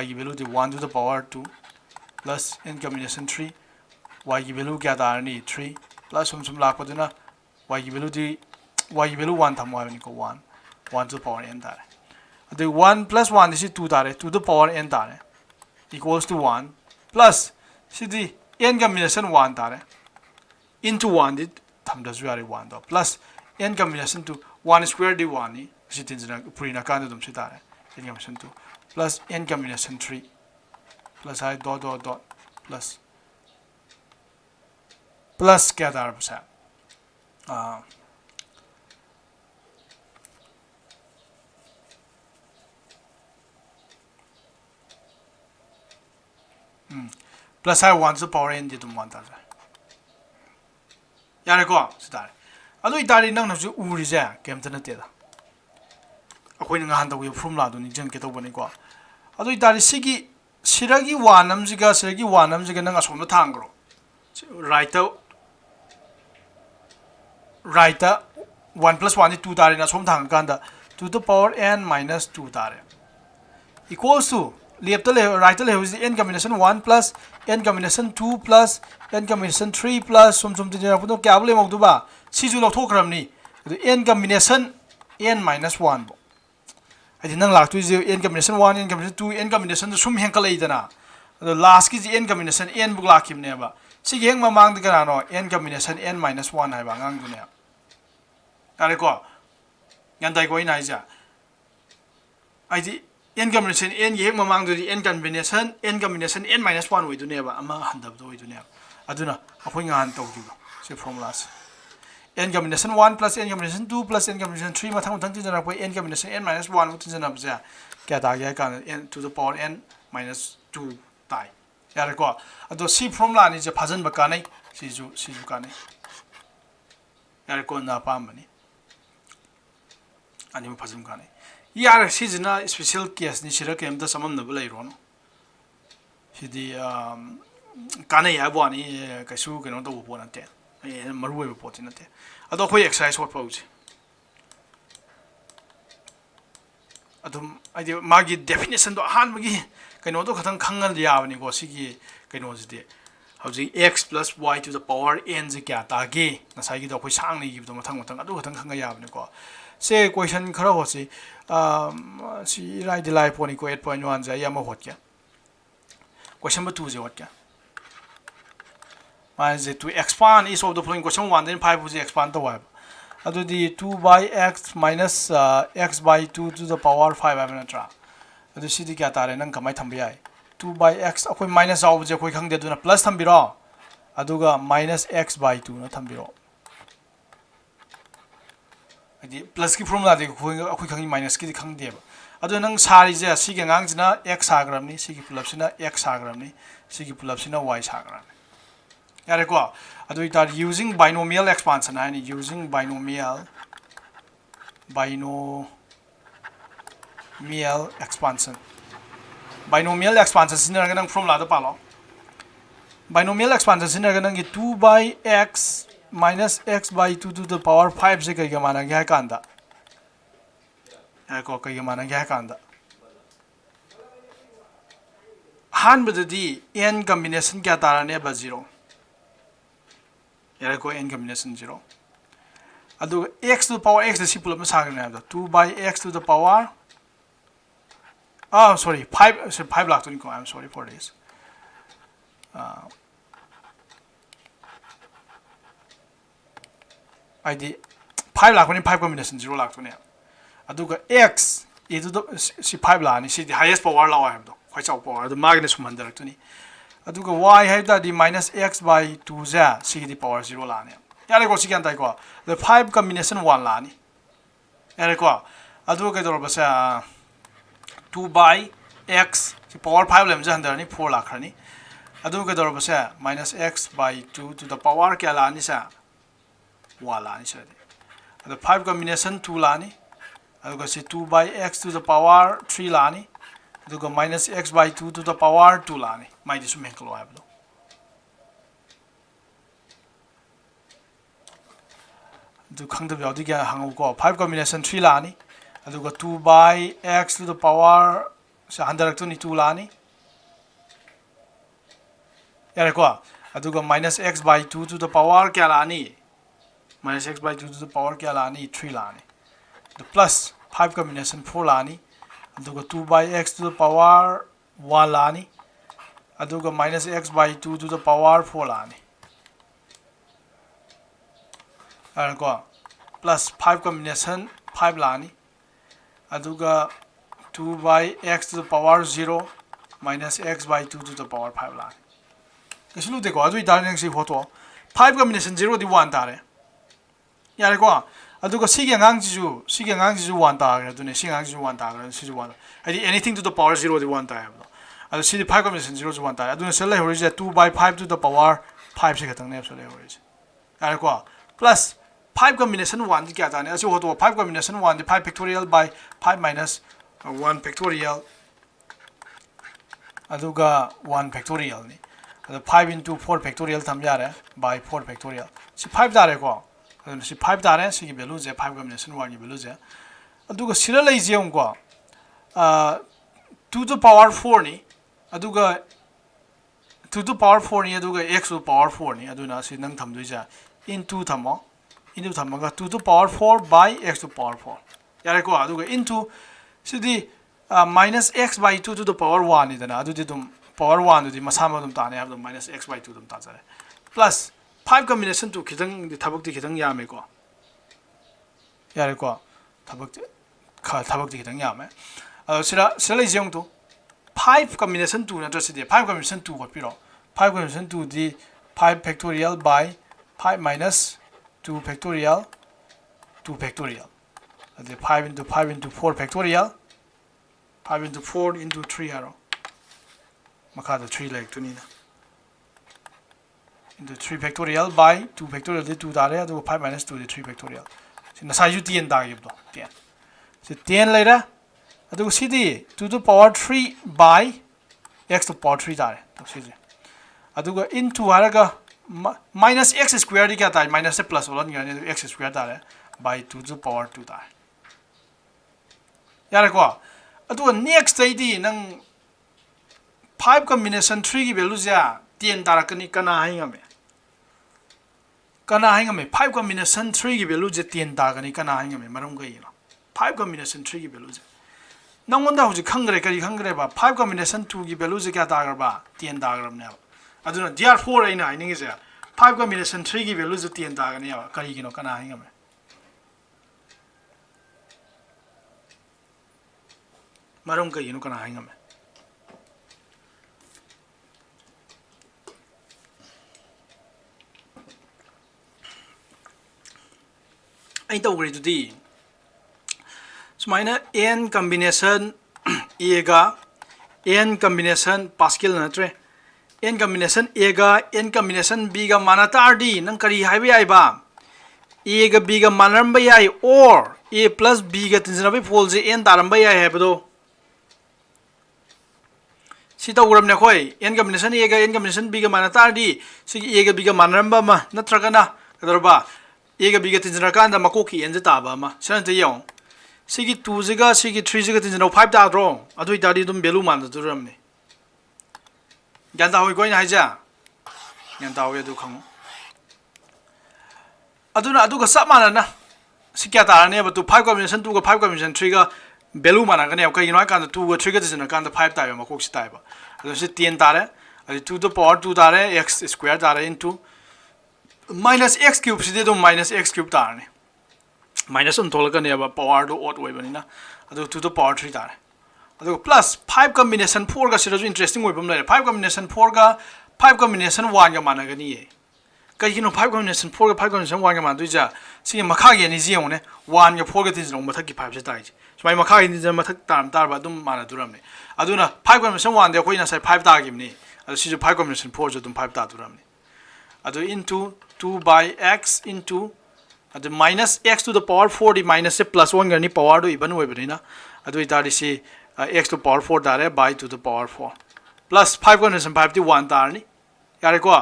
y value di 1 to the power 2 plus n combination 3 y value kya darni 3 plus sum lakpaduna y value di y value 1 thamwa ni ko 1 1 to the power n tare. The 1 plus 1 is 2 tare, 2 to the power n tare, equals to 1 plus the n combination 1 tare into 1 di thamdasu yare 1 do plus n combination to 1 square di 1 ni si tinjana purina kan dum si tare n combination 2 plus n combination 3 plus I dot dot dot plus क्या था बसा plus I want to power n di tum want ta yare ko sitare adu itari nang na ju uri ja kem ta na te da akoi nga han da wi formula du ni jeng ke to bani ko adu itari sigi siragi wanam jiga siragi wanam jiga nang asom da thang gro right 1 plus 1 is 2 tare na som thang kan da 2 to the power n minus 2 tare equals to left to left right to left is the n combination 1 plus n combination 2 plus n combination 3 plus som som tinja puno kya bole mok du ba si ju lok thok ram ni n combination n minus 1 bo ai nang lak tu is n combination 1 n combination 2 n combination sum heng ka lei dana the last ki n combination n buk la kim ne ba si heng ma mang de kana no n combination n minus 1 hai ba ngang du ne are ko yan dai ko ina ja ai di n combination n ye ma mang du di n combination n minus 1 oi du ne ba ama han da do oi du ne aduna apoi nga han to du se formulas n combination 1 plus n combination 2 plus n combination 3 ma thang thang tin jana poi n combination n minus 1 mu tin jana ba ja kya da ga kan n to the power n minus 2 tai yare ko ado si formula ni je phajan ba ka nai si ju ka nai yare ko na pa mani ani ma phajum ka nai yare si jina special case ni sira kem da samam na bulai ro no si di ka nai ya bo ni ka su ke no do bo na te maru we bo tin na te ado khoi exercise hot pause adum ai magi definition do han magi kaino do khatang khangal ya bani ko sigi kaino jide hauji x plus y to the power n je kya ta ge na sai gi do khoi sang ni gi do mathang mathang adu khatang khanga ya bani ko se question khara ho si si right the life poni ko 8.1 ja ya ma hot kya question number 2 je hot kya ma je to expand is of the following question 1 then 5 je expand to y adu di 2 by x minus x by 2 to the power 5 have na tra adu si di kya tare nang kamai thambi ai 2 by x akoi minus au je koi khang de duna plus thambiro aduga minus x by 2 na thambiro adi plus ki formula de akoi khang minus ki khang de ba adu nang sari je si ge ngang jina x sagram ni si ki pulap sina x sagram ni si ki pulap sina y sagram yare ko adu itar using binomial expansion ani using binomial expansion binomial expansion sinna ganang formula da palo binomial expansion sinna ganang 2 by x minus x by 2 to the power 5 se kai ga mana ga kanda ko kai ga mana ga kanda han badadi n combination kya tarane ba 0 yare ko n combination 0 adu x to the power x the simple ma sagna da 2 by x to the power sorry 5 lakh to I'm sorry for this ID 5 lakh when 5 combination 0 lakh to ne aduga x e to the si 5 la ni si the highest power la have do khoi chau power the magnus mandar to ni aduga y have that the minus x by 2 ja si the power 0 la ne yare ko si kan tai ko the 5 combination 1 la ni yare ko aduga do ba sa 2 by x the power 5 lem jan ni 4 lakh ni aduga do ba sa minus x by 2 to the power kya la ni sa 1 la ni sa the 5 combination 2 la ni aduga si 2 by x to the power 3 la ni aduga minus x by 2 to the power 2 la ni mai di sum henklo have do du khang da byaw di ga hang ko 5 combination 3 la ni aduga 2 by x to the power sa handarak to ni 2 la ni yare ko aduga minus x by 2 to the power kya la ni minus x by 2 to the power kya la ni 3 la ni the plus 5 combination 4 lani aduga 2 by x to the power 1 lani aduga minus x by 2 to the power 4 lani ko plus 5 combination 5 lani aduga 2 by x to the power 0 minus x by 2 to the power 5 lani kasu de ko adu idar nang si photo 5 combination 0 di 1 tare yare ko aduga sige ngang ji ju 1 tare adune sige ngang ji ju 1 tare si ju 1 adi anything to the power 0 di 1 tare adu si 5 combination 0 ju 1 tare adune sel lai hori 2 by 5 to the power 5 se khatang ne so lai hori yare ko plus 5 combination 1 di kya tane asu hoto 5 combination 1 di 5 factorial by 5 minus 1 factorial aduga 1 factorial ni 5 into 4 factorial tham jare by 4 factorial si 5 dare ko si 5 dare si value je 5 combination 1 ki value je aduga sira lai je ko 2 to the power 4 ni aduga 2 to the power 4 ni aduga x to the power 4 ni aduna si nang tham doi ja into thamo into thamaga 2 to the power 4 by x to the power 4 yare ko aduga into si di minus x by 2 to the power 1 ni dana adu di dum power 1 di masama dum tane have minus x by 2 dum ta jare plus 5 combination 2 khidang di thabak di khidang yame ko yare ko thabak di khidang yame sira lai jeng tu 5 combination 2 na trasi de 5 combination 2 ko piro 5 combination 2 di 5 factorial by 5 minus 2 factorial 2 factorial the 5 into 5 into 4 factorial 5 into 4 into 3 arrow makha the 3 like to ni na into 3 factorial by 2 factorial the 2 dare adu 5 minus 2 the 3 factorial sin sa ju 10 da gib do 10 so 10 later adu si di 2 to the power 3 by x to the power 3 dare to si ji adu ga into haraga minus x square di kya ta minus plus olan ga x square dare by 2 to the power 2 dare yare ko adu next day di nang 5 combination 3 ki value ja 10 tarakani kana haingame 5 combination 3 ki value je 10 tarakani kana haingame maram ga yino 5 combination 3 ki value je nangonda hoji khangre kari khangre ba 5 combination 2 ki value je kya tagar ba 10 tagar ne aduna therefore aina aini ge 5 combination 3 ki value je 10 tagar ne kari gino kana haingame maram ga yino kana haingame I don't agree to the so minus n combination a ga n combination Pascal na tre n combination a ga n combination b ga manatar di nang kari haibe ai ba a ga b ga manaram ba ai or a plus b ga tinjana ba fol je n daram ba ai hai bado si ta uram ne khoi n combination a ga n combination b ga manatar di si a ga b ga manaram ba ma natraga na kadar ba ega biga tinjana kanda makoki enje taba ma san te yong sigi 2 jiga sigi 3 jiga tinjana 5 ta dro adui tadi dum belu man da duram ne ganda hoi koi na haja ganda hoi du khang aduna adu ga samana na sikya ta ne ba tu 5 combination 2 ga 5 combination 3 ga belu man ga ne ka ino kan da 2 ga 3 ga tinjana kan da 5 ta ba makok si ta ba adu si 10 ta re adu 2 to power 2 ta re x square ta re into minus x cube si do minus x cube tar ne minus on tolka ne ba power do odd way bani na adu 2 to power 3 tar adu plus 5 combination 4 ga sira interesting way bam le 5 combination 4 ga 5 combination 1 ga mana ga ni ye kai kino 5 combination 4 ga 5 combination 1 ga man du ja si makha ge ni ji ne 1 ga 4 ga tin jong mathak ki 5 se tai ji so mai makha ge ni ja mathak tar ba dum mana duram ne aduna 5 combination 1 de koi na sai 5 ta gi ni adu si 5 combination 4 jo dum 5 ta duram ne adu into 2 by x into the minus x to the power 4 the minus plus 1 gani power do even way bani na adu itari si x to power 4 dare by to the power 4 plus 5 combination 5 to 1 tar ni yare ko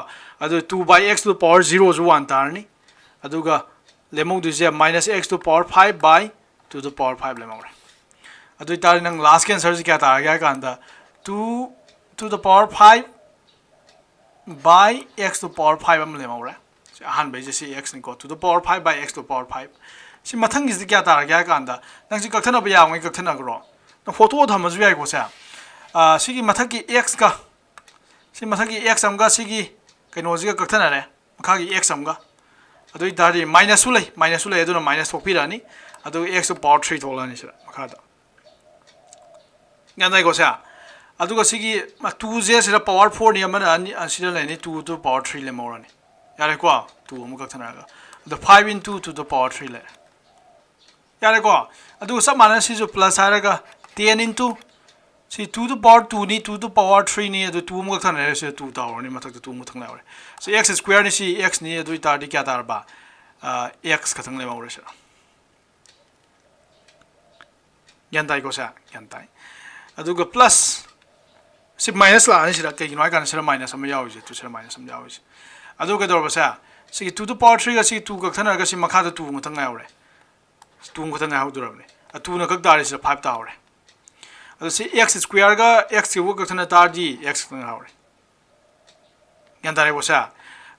adu 2 by x to the power 0 is 1 tar ni adu ga lemong du je minus x to power 5 by to the power 5 lemong adu itari nang last answer ji kya tar ga kan da 2 to the power 5 by x to power 5 am lemong ra han bai je si x ni ko to the power 5 by x to power 5 ꯁꯤ ꯃꯊꯪꯒꯤꯁꯤꯗꯤ ꯀꯌꯥ ꯇꯥꯔꯒꯦ ꯍꯥꯏ ꯀꯥꯟꯗ ꯅꯪꯁꯤ ꯀꯛꯊꯠꯅꯕ ꯌꯥꯕꯉꯩ ꯀꯛꯊꯠꯅꯈ꯭ꯔꯣ ꯅꯪ photo ꯊꯝꯃꯁꯨ ꯌꯥꯏꯀꯣ ꯁꯦ ꯁꯤꯒꯤ ꯃꯊꯛꯀꯤ xꯒ ꯁꯤ ꯃꯊꯛꯀꯤ x ꯑꯃꯒ ꯁꯤꯒꯤ ꯀꯩꯅꯣꯁꯤꯒ ꯀꯛꯊꯠꯅꯔꯦ ꯃꯈꯥꯒꯤ x ꯑꯃꯒ ꯑꯗꯨ ꯑꯣꯏꯇꯥꯔꯗꯤ ꯃꯥꯏꯅꯁꯁꯨ ꯂꯩ ꯑꯗꯨꯅ ꯃꯥꯏꯅꯁ ꯊꯣꯛꯄꯤꯔꯛꯑꯅꯤ ꯑꯗꯨꯒ x ꯄꯋꯥꯔ 3 ꯊꯣꯛꯂꯛꯑꯅꯤ ꯁꯤꯗ ꯃꯈꯥꯗ ꯒ꯭ꯌꯥꯟ ꯇꯥꯏꯀꯣ ꯁꯦ ꯑꯗꯨꯒ ꯁꯤꯒꯤ 2ꯁꯦ ꯁꯤꯗ ꯄꯋꯥꯔ 4ꯅꯤ ꯑꯃꯅ ꯁꯤꯗ ꯂꯩꯅꯤ 2 ꯇꯨ ꯄꯋꯥꯔ 3 ꯂꯩꯍꯧꯔꯅꯤ ꯌꯥꯔꯦꯀꯣ 2 ꯑꯃꯨꯛ ꯀꯛꯊꯠꯅꯔꯒ ꯑꯗꯣ 5 ꯏꯟꯇꯨ 2 ꯇꯨ ꯄꯋꯥꯔ 3 ꯂꯩꯔꯦ ꯌꯥꯔꯦꯀꯣ ꯑꯗꯨꯒ ꯆꯞ ꯃꯥꯟꯅꯅ ꯁꯤꯁꯨ ꯄ꯭ꯂꯁ ꯍꯥꯏꯔꯒ 10 ꯏꯟꯇꯨ ꯁꯤ 2 ꯇꯨ ꯄꯋꯥꯔ 2ꯅꯤ 2 ꯇꯨ ꯄꯋꯥर 3니 ꯑꯗꯨ 2 ꯑꯃꯨꯛ ꯀꯛꯊꯠꯅꯔꯦ ꯁꯤꯗ 2 ꯇꯥꯍꯧꯔꯅꯤ ꯃꯊꯛꯇ 2 ꯑꯃꯨꯛ ꯊꯪꯅꯍꯧꯔꯦ ꯁꯤ x ꯁ꯭ꯀ꯭ꯋꯦꯔꯅꯤ ꯁꯤ x ꯅꯤ ꯑꯗꯨ ꯑꯣꯏꯇꯥꯔꯗꯤ ꯀꯌꯥ ꯇꯥꯔꯕ x ꯈꯛꯇꯪ ꯂꯩꯍꯧꯔꯦ ꯁꯤꯗ ꯒ꯭ꯌꯥꯟ ꯇꯥꯏꯀꯣ ꯁꯦ ꯒ꯭ꯌꯥꯟ ꯇꯥꯏ ꯑꯗꯨꯒ ꯄ꯭ꯂꯁ ꯁꯤ ꯃꯥꯏꯅꯁ ꯂꯥꯛꯑꯅꯤ ꯁꯤꯗ ꯀꯩꯒꯤꯅꯣ ꯍꯥꯏ ꯀꯥꯟꯗ ꯁꯤꯗ ꯃꯥꯏꯅꯁ ꯑꯃ ꯌꯥꯎꯔꯤꯁꯦ ꯁꯤꯗ ꯃꯥꯏꯅꯁ ꯑꯃ ꯌꯥꯎꯔꯤꯁꯦ ꯑꯗꯨ ꯀꯩꯗꯧꯔꯕꯁꯦ ꯁꯤꯒꯤ 2 ꯇꯨ ꯄꯋꯥꯔ 3ꯒ ꯁꯤ 2 ꯀꯛꯊꯠꯅꯔꯒ ꯁꯤ ꯃꯈꯥꯗ 2 ꯈꯛꯇꯪ ꯉꯥꯏꯍꯧꯔꯦ 2 ꯈꯛꯇꯪ ꯉꯥꯏꯍꯧꯗꯣꯔꯕꯅꯤ 2ꯅ ꯀꯛ ꯇꯥꯔꯗꯤ ꯁꯤꯗ 5 ꯇꯥꯍꯧꯔꯦ ꯑꯗꯣ ꯁꯤ x ꯁ꯭ꯀ꯭ꯋꯦꯔꯒ x ꯀ꯭ꯌꯨꯕꯒ ꯀꯛꯊꯠꯅ ꯇꯥꯔꯗꯤ x ꯈꯛꯇꯪ ꯉꯥꯏꯍꯧꯔꯦ ꯒ꯭ꯌꯥꯟ ꯇꯥꯔꯦꯀꯣ ꯁꯦ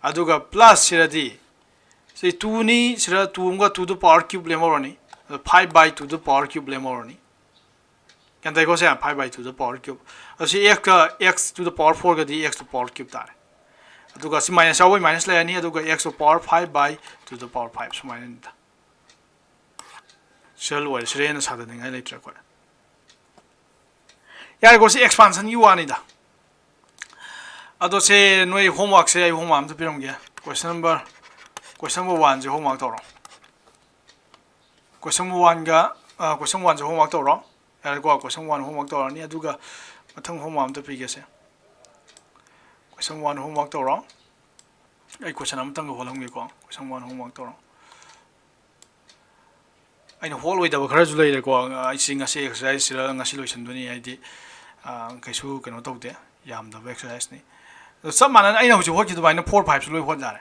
ꯑꯗꯨꯒ ꯄ꯭ꯂꯁ ꯁꯤꯗꯗꯤ ꯁꯤ 2ꯅꯤ ꯁꯤꯗ 2 ꯑꯃꯒ 2 ꯇꯨ ꯄꯋꯥꯔ ꯀ꯭ꯌꯨꯕ ꯂꯦꯝꯍꯧꯔꯅꯤ ꯑꯗꯣ 5 ꯕꯥꯏ 2 ꯇꯨ ꯄꯋꯥꯔ ꯀ꯭ꯌꯨꯕ ꯂꯦꯝꯍꯧꯔꯅꯤ ꯒ꯭ꯌꯥꯟ ꯇꯥꯏꯀꯣ ꯁꯦ 5 ꯕꯥꯏ 2 ꯇꯨ ꯄꯋꯥꯔ ꯀ꯭ꯌꯨꯕ ꯑꯗꯣ ꯁꯤ x ꯇꯨ ꯗ ꯄꯋꯥꯔ 4ꯒꯗꯤ x ꯇꯨ ꯄꯋꯥꯔ ꯀ꯭ꯌꯨꯕ ꯇꯥꯔꯦ ꯑꯗꯨꯒ ꯁꯤ ꯃꯥꯏꯅꯁ ꯌꯥꯎꯕꯩ ꯃꯥꯏꯅꯁ ꯂꯩꯔꯅꯤ ꯑꯗꯨꯒ x to power 5 by 2 to power 5 ꯁꯨꯃꯥꯏꯅꯅꯤꯗ ꯁꯤꯗ ꯂꯣꯏꯔꯦ ꯁꯤꯗ ꯍꯦꯟꯅ ꯁꯥꯗꯅꯤꯡꯉꯥꯏ ꯂꯩꯇ꯭ꯔꯦ ꯑꯩꯈꯣꯏ ꯌꯥꯔꯦꯀꯣ ꯁꯤ ꯑꯦꯛꯁꯄꯥꯟꯁꯟꯒꯤ ꯋꯥꯅꯤꯗ ꯑꯗꯣ ꯁꯦ ꯅꯣꯏ ꯍꯣꯝꯋꯥꯔꯛꯁꯦ ꯑꯩ ꯍꯣꯝꯋꯥꯔꯛ ꯑꯝꯇ ꯄꯤꯔꯝꯒꯦ क्वेश्चन नंबर 1 से होमवर्क तौर क्वेश्चन 1 गा क्वेश्चन 1 से होमवर्क तौर यार को क्वेश्चन 1 होमवर्क तौरनी अदुगा मथंग होमवर्क अमत पीगे से क्वेश्चन 1 होमवर्क तौर आई क्वेश्चन अमतंग होलमगे को क्वेश्चन 1 होमवर्क तौर अइना होल ओइदब खरजु लैरे को आई सिंग असे एक्सरसाइज सिरा ngasi लोइसनदुनी आइदि कैसु कनो तौदे यामदब एक्सरसाइज नि सब मानन अइना हुजु होखि दुबाइना 4 5 सु लोइ होत जारे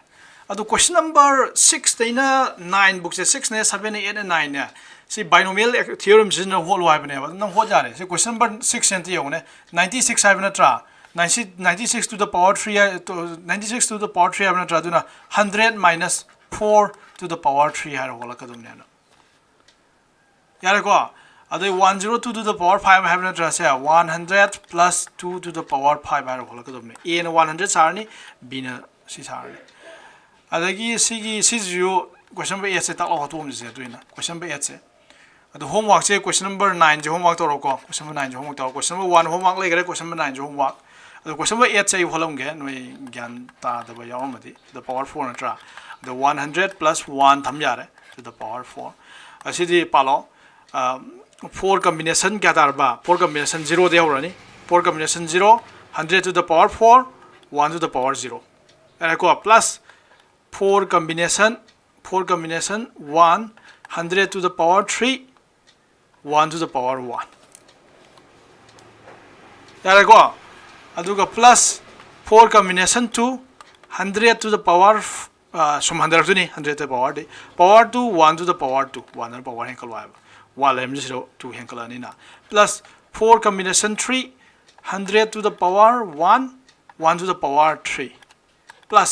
अदु क्वेश्चन नंबर 6 दैना 9 बुक से 6 ने 7 ने 8 ने 9 ने सी बाइनोमियल थ्योरम सिजना होल वाइबने बा नंग हो जारे सी क्वेश्चन नंबर 6 सेंट योने 96 हाइबना ट्रा 96 to the power 3 to 96 to the power 3 हाइबना ट्रा दुना 100 minus 4 to the power 3 हाइर होला कदुमने न यारे को अदे 102 to the power 5 हाइबना ट्रा से 100 plus 2 to the power 5 higher होला कदुमने a न 100 सारनी b न सी सारनी अदगी सिगी सिजु क्वेश्चन नंबर 8 से तक होतोम जे दुइना क्वेश्चन नंबर 8 से अदो होमवर्क से क्वेश्चन नंबर 9 जे होमवर्क तोरो को क्वेश्चन नंबर 9 जे होमवर्क तोरो क्वेश्चन नंबर 1 होमवर्क लेगरे क्वेश्चन नंबर 9 जे होमवर्क अदो क्वेश्चन नंबर 8 से होलमगे नोय ज्ञान ता दब यावमदि द पावर 4 नट्रा द 100 plus 1 थम यारे to the power 4 असिदि पालो 4 combination क्या तारबा 4 combination 0 they होरानी 4 combination 0 100 to the power 4 1 to the power 0 अरे को plus 4 combination 1 100 to the power 3 1 to the power 1 यारे को अदुगा plus 4 combination 2 100 to the power sum 100 to ni 100 to the power 2 1 to the power 2 1 to the power हेंकल vibe 1 लेम 0 2 हेंकल अनि ना plus 4 combination 3 100 to the power 1 1 to the power 3 plus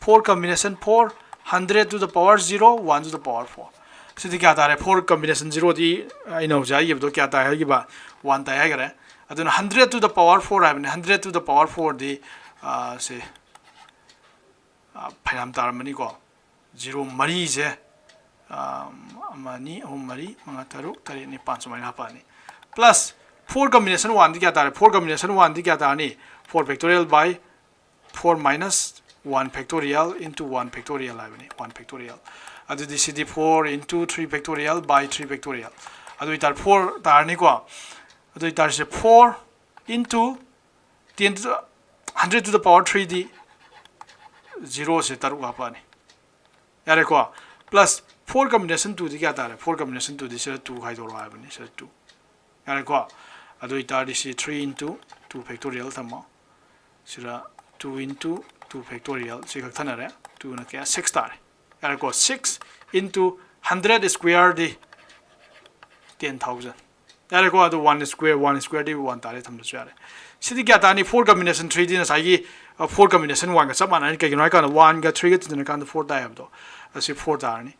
4 combination 4 100 to the power 0 1 to the power 4 सिद्धि क्या तारे 4 combination 0 दी इनो जाई ये क्या तारे है कि बा 1 तारे है करे अदुन 100 to the power 4 है बने 100 to the power 4 दी से फाइनम तार मनी को 0 मरी जे मनी ओ मरी मंगा तरु तरे नि 5 मनी हापानी प्लस 4 combination 1 दी क्या तारे 4 combination 1 दी क्या तारनी 4 factorial by 4 minus 1 factorial into 1 factorial है 1 factorial अदु दी सिद्धि 4 into 3 factorial by 3 factorial अदु इतार 4 तारनी को अदु इतार से 4 into 10 to 100 to the power 3 दी 0 से तरु हापानी यारे को प्लस 4 combination 2 दी क्या तारे 4 combination 2 दी से 2 खाई दो रहा है बनी से 2 यारे को अदु इतार दी से 3 into 2 factorial थमा सिरा 2 into 2 factorial से कथन रहे 2 न क्या 6 तारे यारे को 6 into 100 square दी 10,000 यारे को अदु 1 square दी 1 तारे थम दो यारे सिद्धि क्या तानी 4 combination 3 दी न साइगी 4 combination 1 का सब माना नहीं क्या 1 का 3 का तिन का 4 ताए अब दो ऐसे 4 तारनी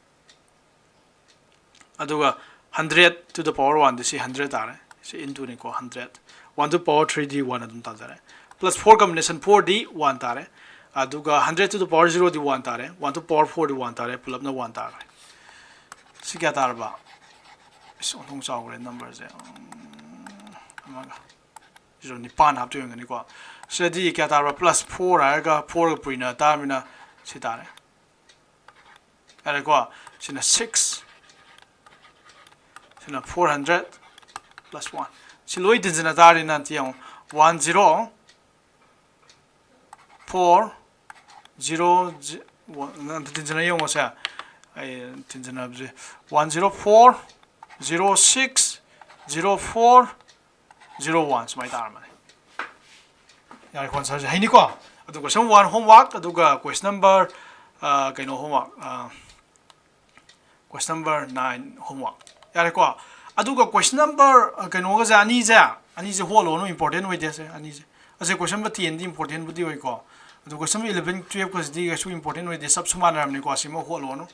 aduga 100 to the power 1 this 100 tare si into ni ko 100 1 to the power 3d 1 adum ta jare plus 4 combination 4d 1 tare aduga 100 to the power 0 di 1 tare 1 to the power 4 di 1 tare pull up na 1 tare si kya tar ba so thong chaw gre number je amaga zero ni pan hap to yung ni ko so di kya tar ba plus 4 aga 4 ga puina ta mina si tare ara ko sina 6 sina 400 plus 1 si loi din jina tari na tiang 1 0 4 0 1 din jina yung mo sa ay din jina 1 0 4 0 6 0 4 0 1 so mai tar ma ya kon sa hai ni ko adu ko some one homework adu ga question number kaino homework question number 9 homework ya ko adu ga question number kaino ga ja ani je holo no important we je ani je ase question number 10 di important budi oi ko adu question 11 12 ko di ga su important we de sab suman ram ni ko asimo holo no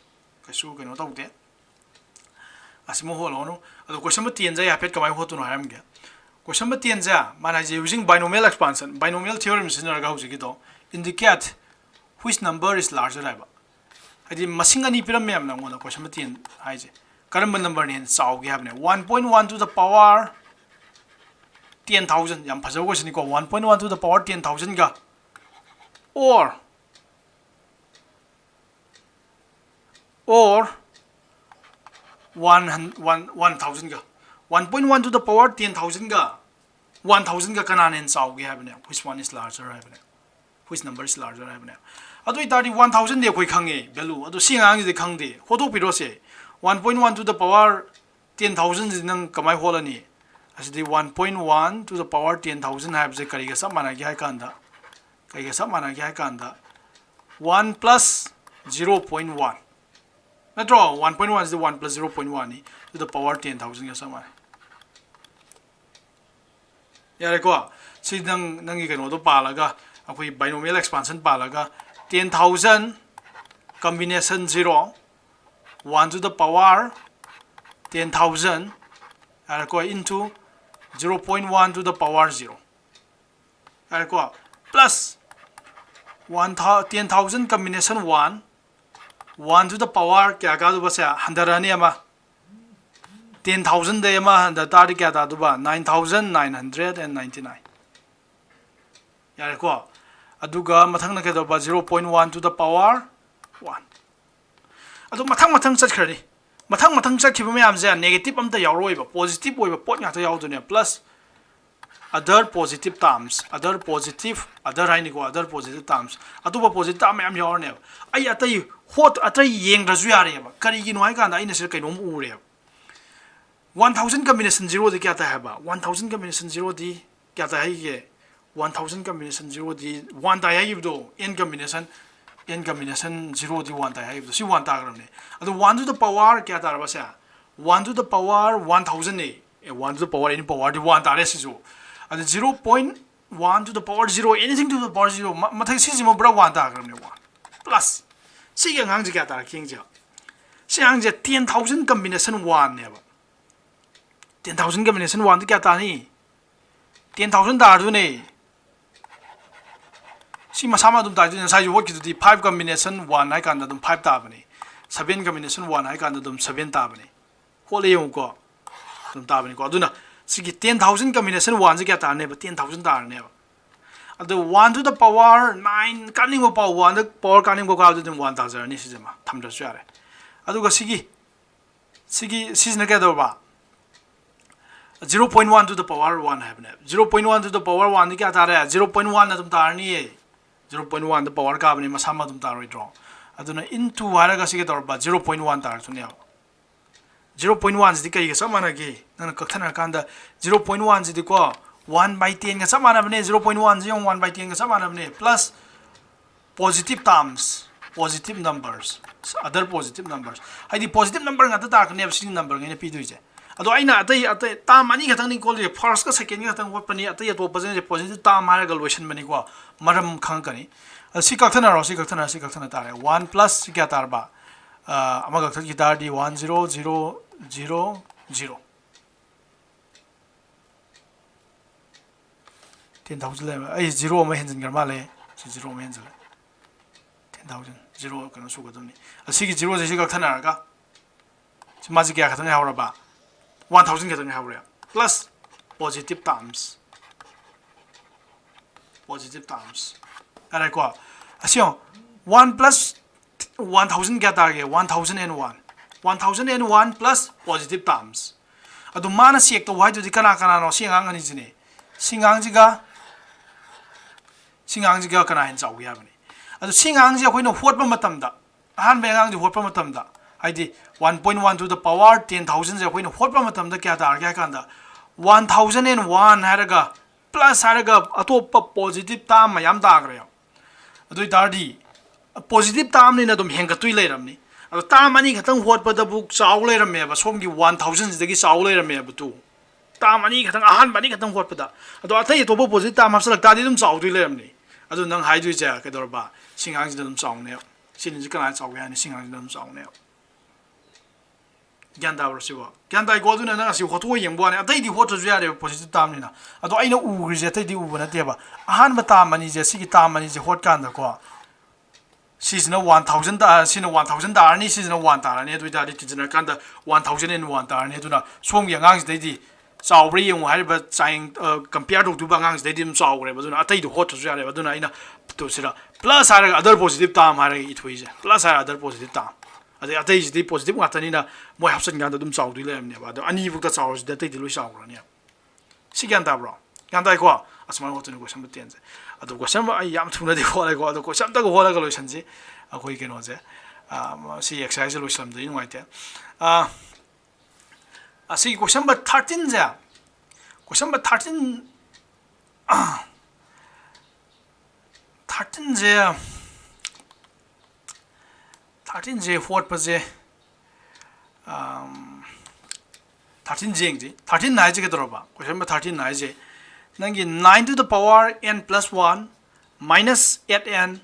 ka su kaino tau de asimo holo no adu question number 10 ja ya pet kamai hotu no haram ge question number 10 ja mana je using binomial expansion binomial theorem sinner ga huji to indicate which number is larger raiba adi masing ani piram mem na ngona question number 10 hai je karam number ni chaw ge habne 1.1 to the power 10,000 yam phajaw ko sini ko 1.1 to the power 10,000 ga or 1,000 ga 1.1 to the power 10,000 ga 1,000 ga kanan en chaw ge habne which one is larger habne which number is larger habne adu itari 1,000 de koi khange value adu singang de khangde hodo piro se 1.1 to the power 10,000 nang kamai holani asidi 1.1 to the power 10,000 have je kari ga samana gi hai kanda kai ga samana gi hai kanda 1 plus 0.1 natro 1.1 is the 1 plus 0.1 ni to the power 10,000 ga samana yare ko si nang gi kano do palaga akoi binomial expansion palaga 10,000 combination 0 1 to the power 10,000 are ko into 0.1 to the power 0 are ko plus 10,000 combination 1 1 to the power kya ka do ba sa handarani ama 10,000 de ama handa tari kya da do ba 9,999 yare ko aduga mathang na ke do ba 0.1 to the power 1 adu mathang chakhrani mathang chakhiba mayam je negative amta yawroi ba positive oi ba pot nga ta yawdune plus other positive terms other haini ko other positive terms adu ba positive term mayam yawrne ai atai hot atai yeng razu yare ba kari gi no hai kan ai na sir kainom ure 1,000 combination 0 di kya ta hai ba 1,000 combination 0 di kya ta hai ge 1,000 combination 0 di 1 ta hai do n combination 0 di 1 ta hai do si 1 ta gram ne adu 1 to the power kya ta ba sa 1 to the power 1,000 ne 1 to the power any power di 1 ta re si so adu 0.1 to the power 0 anything to the power 0 mathai si ji mo bra 1 ta gram ne 1 plus si ge ngang ji kya ta king ja si ang je 10,000 combination 1 ne ba 10,000 combination 1 di kya ta ni 10,000 da du ne si masama dum ta din sai work di 5 combination 1 hai kan dum 5 ta bani 7 combination 1 hai kan dum 7 ta bani hole yong ko dum ta bani ko aduna sigi 10,000 combination 1 ji kya ta ne ba 10,000 ta ne ba adu 1 to the power 9 kaning ko power 1 the power kaning ko ka dum 1 ta jar ni si jama tham da su yare adu ga sigi na ka do ba 0.1 to the power 1 have ne 0.1 to the power 1 ni kya ta re 0.1 na dum ta ni 0.1 the power ka bani masama dum ta roi draw aduna into haraga sige tor ba 0.1 tar sunya 0.1 ji kai ga samana ge nana kathana kanda 0.1 ji ko 1 by 10 ga samana bane 0.1 ji 1 by 10 ga samana bane plus positive terms positive numbers other positive numbers haidi positive number nga ta ka ne sin number ngai pi dui je ado aina atai tam ani khatang ni kol first ka second ka tang wat pani atai to positive tam mara ga lotion bani ko maram khang kani si kathana tare 1 plus kya tar ba ama ga thaki tar di 1 0 0 0 0 10,000 le ai 0 ma henjin gar ma le 0 ma henjin 10,000 0 kana su ga dum ni asigi 0 je siga thana ga ma ji kya khatang ha ra ba 1,000 khatang ha ra plus positive terms ara ko asio 1 plus 1,000 kya ta ge 1,001 plus positive terms adu mana siek to why do kana kana no singang ani jini singang jiga kana hin chaw ya bani adu singang ji khoi no hot ba matam da han be ngang ji hot ba matam da haidi 1.1 to the power 10,000 je khoi no hot ba matam da kya ta kya kan da 1,001 haraga plus haraga atopa positive term mayam da gra ya adu dardi positive term ni na dum henga tui leiram ni adu term ani khatang hot ba da buk chaw leiram me ba som gi 1,000 dagi chaw leiram me ba tu term ani khatang ahan bani khatang hot ba da adu athai to positive term hapsalak ta di dum chaw tui leiram ni adu nang hai dui ja ka dor ba singang ji dum chaw ne sin ji kana chaw ya ni singang ji dum chaw ne gyan da rosiwa gyan dai go du na na si hot wo yeng bo ne athai di hot ju ya de positive term ni na adu aina u gri je athai di u ba na te ba ahan ba term ani je si gi term ani je hot kan da ko season 1,000 da sin 1,000 da ni season 1 da ni du da di tin kan da 1,001 da ni du na som yang ang de di chaw bri yeng hai ba chaing compare to ba ngang de dim chaw re ba du na atai du hot ju ya re ba du na ina to sira plus are other positive term are I thui je plus are other positive term ade atai ji positive ngata ni na moi hapsan gan da dum chaw du le am ne ba do ani bu da chaw ji da tai di lo chaw ra ni si gan da bro gan dai ko asma hot ni ko sam ten je adu ko sam ai yam thuna de ko la ko adu ko sam ta ko hola ko lo san ji a ko ke no je si exercise lo sam de ngai te asi ko sam ba 13 je ko sam ba 13 13 hot pa je 13 jeng ji 13 nai je ke dro ba ko sam ba 13 nai je nangi 9 to the power n plus 1 minus 8n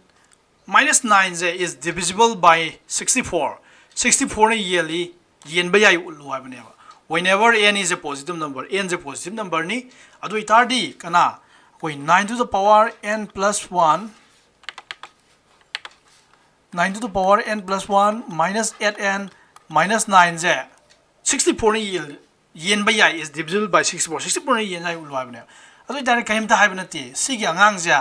minus 9 is divisible by 64. 64 ni yearly yen ba yai ulu ha bane ba whenever n is a positive number n is a positive number ni adu itardi kana koi 9 to the power n plus 1 9 to the power n plus 1 minus 8n minus 9 64 ni yen ba yai is divisible by 64. 64 ni yen yai ulu ha bane adu itardi kaim ta ha bane ti si gi angang ja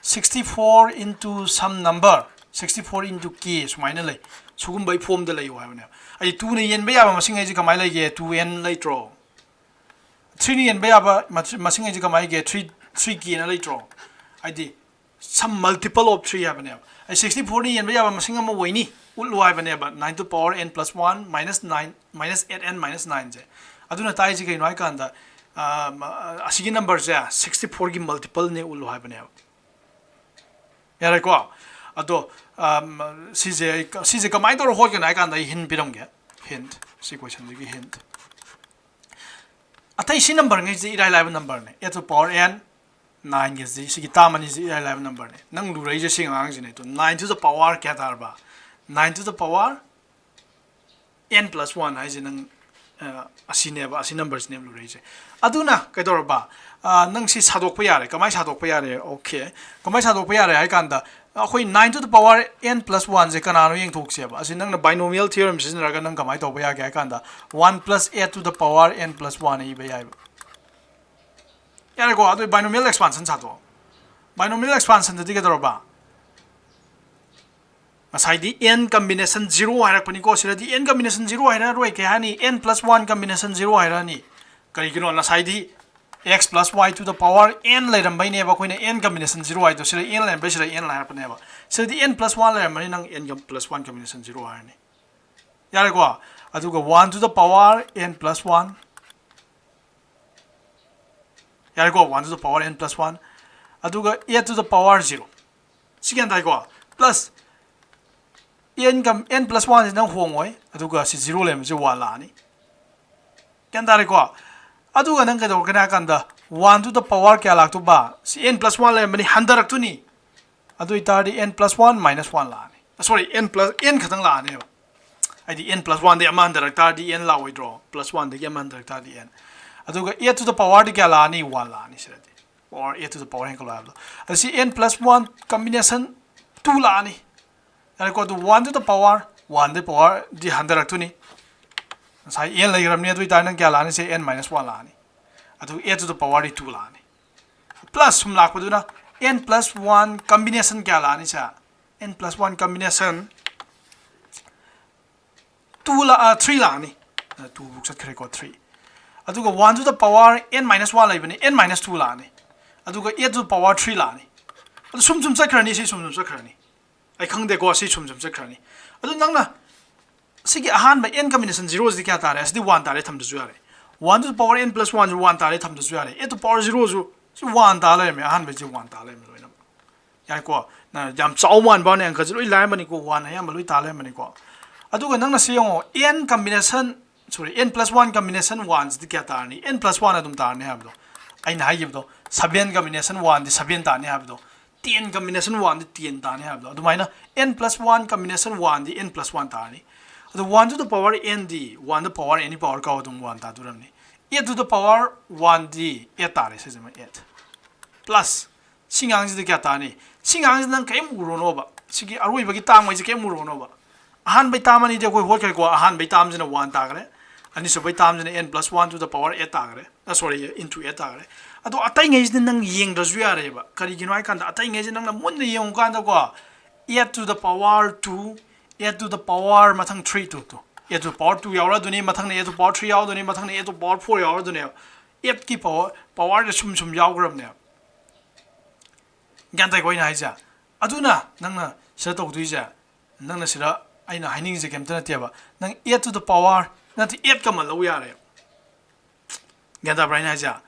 64 into some number 64 into k sumaina lay sugum bai form da lay wa bane ai 2 ni yen ba ya ba masing ai ji kamai lay ge 2n lay tro 3 ni yen ba ya ba masing ai ji kamai ge 3k na lay tro ai di some multiple of 3 ha bane ai 64 ni yen ba ya ba masing ama wai ni ul wa bane ba 9 to the power n plus 1 minus 9 minus 8n minus 9 je aduna tai ji kai noi kan da asigi number ja 64 gi multiple ne ul wa bane yare ko ado CJ kamai to ho ke nai kan da hin piram ge hint si question gi hint atai si number ngai ji irai live number ne e to power n 9 ge ji si gi ta mani ji irai live number ne nang lu rai je sing ang ji ne to 9 to the power kya tar ba 9 to the power n plus 1 ai ji nang asine ba asi numbers ne lu rai je aduna kai to ba nang si sadok pa yare kamai sadok pa yare okay kamai sadok pa yare ai kan da khoi 9 to the power n plus 1 je kana no yeng thok se ba asin nang na binomial theorem sin ra ga nang kamai to pa ya ga kan da 1 plus a to the power n plus 1 ai ba ya yare ko adu binomial expansion sa to binomial expansion de ga dro ba asai di n combination 0 hai rak pani ko sira di n combination 0 hai ra roi ke hani n plus 1 combination 0 hai ra ni kari kino na sai di x plus y to the power n leiram bai ne ba koina n combination 0 ai to sira n leiram bai sira n lai pa ne ba sira di n plus 1 leiram mani nang n plus 1 combination 0 ai ne yare ko adu ga 1 to the power n plus 1 yare ko 1 to the power n plus 1 adu ga a to the power 0 sigan dai ko plus n plus 1 is nang hongoi adu ga si 0 lem je 1 la ni kan dai ko adu ga nang ka do kana kan da 1 to the power kya lak to ba si n plus 1 le mani handarak tu ni adu itari n plus 1 minus 1 la ni sorry n plus n khatang la ni ba ꯍꯥꯏꯗꯤ n + 1 ꯗꯒꯤ ꯑꯃ ꯍꯟꯊꯔꯛ ꯇꯥꯔꯗꯤ n ꯂꯥꯛꯑꯣꯏꯗ꯭ꯔꯣ +1 ꯗꯒꯤ ꯑꯃ ꯍꯟꯊꯔꯛ ꯇꯥꯔꯗꯤ n ꯑꯗꯨꯒ a to the power ꯗꯤ ꯀꯌꯥ ꯂꯥꯛꯑꯅꯤ 1 ꯂꯥꯛꯑꯅꯤ ꯁꯤꯗꯗꯤ power a to the power ꯍꯦꯟꯀꯠꯂꯣ ꯍꯥꯏꯕꯗꯣ ꯑꯁꯤ n + 1 combination 2 ꯂꯥꯛꯑꯅꯤ ꯌꯥꯔꯦꯀꯣ ꯑꯗꯨ 1 to the power 1 ꯗꯒꯤ power ꯗꯤ ꯍꯟꯊꯔꯛꯇꯣꯏꯅꯤ ꯉꯁꯥꯏ n ꯂꯩꯈ꯭ꯔꯕꯅꯤ ꯑꯗꯨ ꯑꯣꯏꯇꯥꯔꯗꯤ ꯅꯪ ꯀꯌꯥ ꯂꯥꯛꯑꯅꯤ ꯁꯦ n - 1 ꯂꯥꯛꯑꯅꯤ ꯑꯗꯨ a to the power ꯗꯤ 2 ꯂꯥꯛꯑꯅꯤ plus ꯁꯨꯝ ꯂꯥꯛꯄꯗꯨꯅ n + 1 combination kya lani sa n + 1 combination 3 lani 2 buk sat khare ko 3 aduga 1 to the power n - 1 laibani n - 2 lani aduga a to the power 3 lani adu sum sat khrani si sum sat khrani ai khangde ko si sum sat khrani adu nangna sigi ahan ba n combination 0 di kya tare asdi 1 tare tham du yare 1 to the power n + 1 1 tare tham du yare a to the power 0 ju 1 tare me ahan ba ji 1 tare me loina yare ko na jam chaw man ba ne angka loi lai mani ko 1 ayam loi tale mani ko aduga nangna se yongo n combination sorry n + 1 combination 1 di kya tarni n + 1 adum tarni habdo aina hayibdo 7 combination 1 di 7 tarni habdo 10 combination 1 di 10 tarni habdo adumaina n + 1 combination 1 di n + 1 tarni adu 1 to the power n di 1 to the power any power ka adum 1 ta duramni 8 to the power 1 di 8 tare se jama 8 plus singang ji di kya tarni singang ji nang kaim urono ba sigi aroi bagi tang mai ji kaim urono ba ahan bai tamani de koi hot kai ko ahan bai tam jina 1 ta gare ani so bai tam jina n + 1 to the power 8 ta gare sorry into 8 ta gare ado atai ngai ji nang yeng da ju yare ba kari gino ai kan da atai ngai ji nang na mun de yeng kan da ko 8 to the power 2 8 to the power mathang 3 to 8 to the power 2 yaura duni mathang ne 8 to the power 3 yaura duni mathang ne 8 to the power 4 yaura duni 8 ki power de sum yaugram ne gyan tai koi na haija aduna nangna sira tawduija nangna sira aina haining je kemta nateba nang 8 to the power nati 8 ka mal lo yare gyan ta brain haija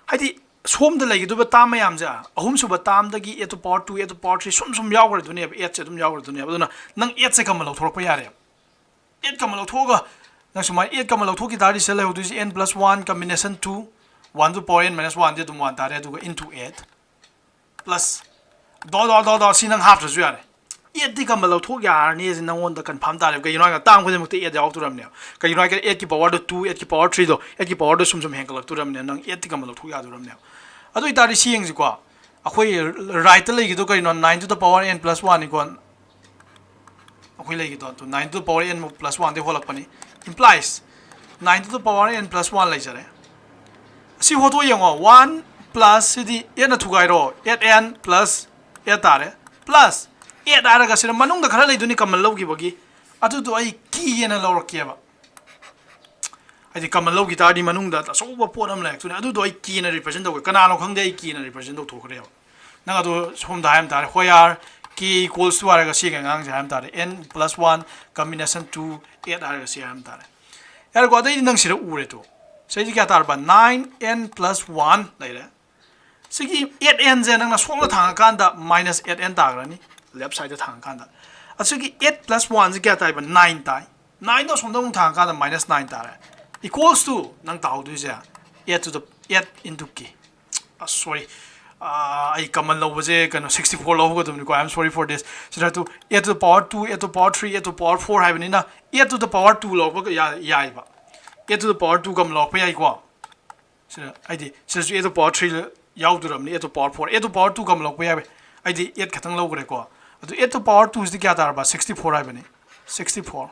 haidi som da lagi duba tam mayam ja ahum suba tam dagi 8 to the power 2 8 to the power 3 sum yaugre duni 8 che dum yaugre duni aduna nang 8 se ka mal lo thorok pa yare 8 ka mal lo thoga nang sumai 8 ka mal lo thoki tari se le hodu n + 1 combination 2 1 to the power n - 1 de dum 1 tare aduga into 8 plus do si nang hap ju yare 8 di kamal lo thok yar ni je nang on da confirm tare ka yino ga tang khode mukte 8 yaw turam ne ka yino ga 8 ki power do 2 8 ki power 3 do 8 ki power do sum henkalak turam ne nang 8 di kamal lo thok ya turam ne adu itari si yeng ji ko akhoi right le gi do ka yino 9 to the power n + 1 ni kon akhoi le gi do to 9 to the power n + 1 de holak pani implies 9 to the power n + 1 lai jare si hoto yengo 1 plus di n thugai ro 8n plus 8 tare plus 8 araga sira manung da khara leiduni kamal logi bagi adu to ai ki yena lawrak kiaba ai kamal logi tadi manung da so ba ponam lek tuni adu to ai ki na represent do kana no khangde ai ki na represent do thokre nang adu som da ham tare hoyar ki equals to araga si ngang ja ham tare n + 1 combination 2 8 araga si ham tare yar ko dai nang sira ure to sai ji kya tar ba 9n + 1 laire sigi 8n je nang na som da thang kan da -8n tagrani left side thang kan da asigi 8 + 1 je kya tai ba 9 tai 9 do som dong thang kan da -9 tare equals to nang tau du je 8 to the 8 into k sorry I kamal lo je kano 64 lo go dum ko I'm sorry for this so that to 8 to the power 2 8 to the power 3 8 to the power 4 hai bani na 8 to the power 2 lo ba ya ba 8 to the power 2 kam lo pa ya ko so I di so 8 to the power 3 yaw duram ni 8 to the power 4 8 to the power 2 kam lo pa ya I di 8 khatang lo gre ko adu 8 to the power 2 is the kya tar ba 64 hai bani 64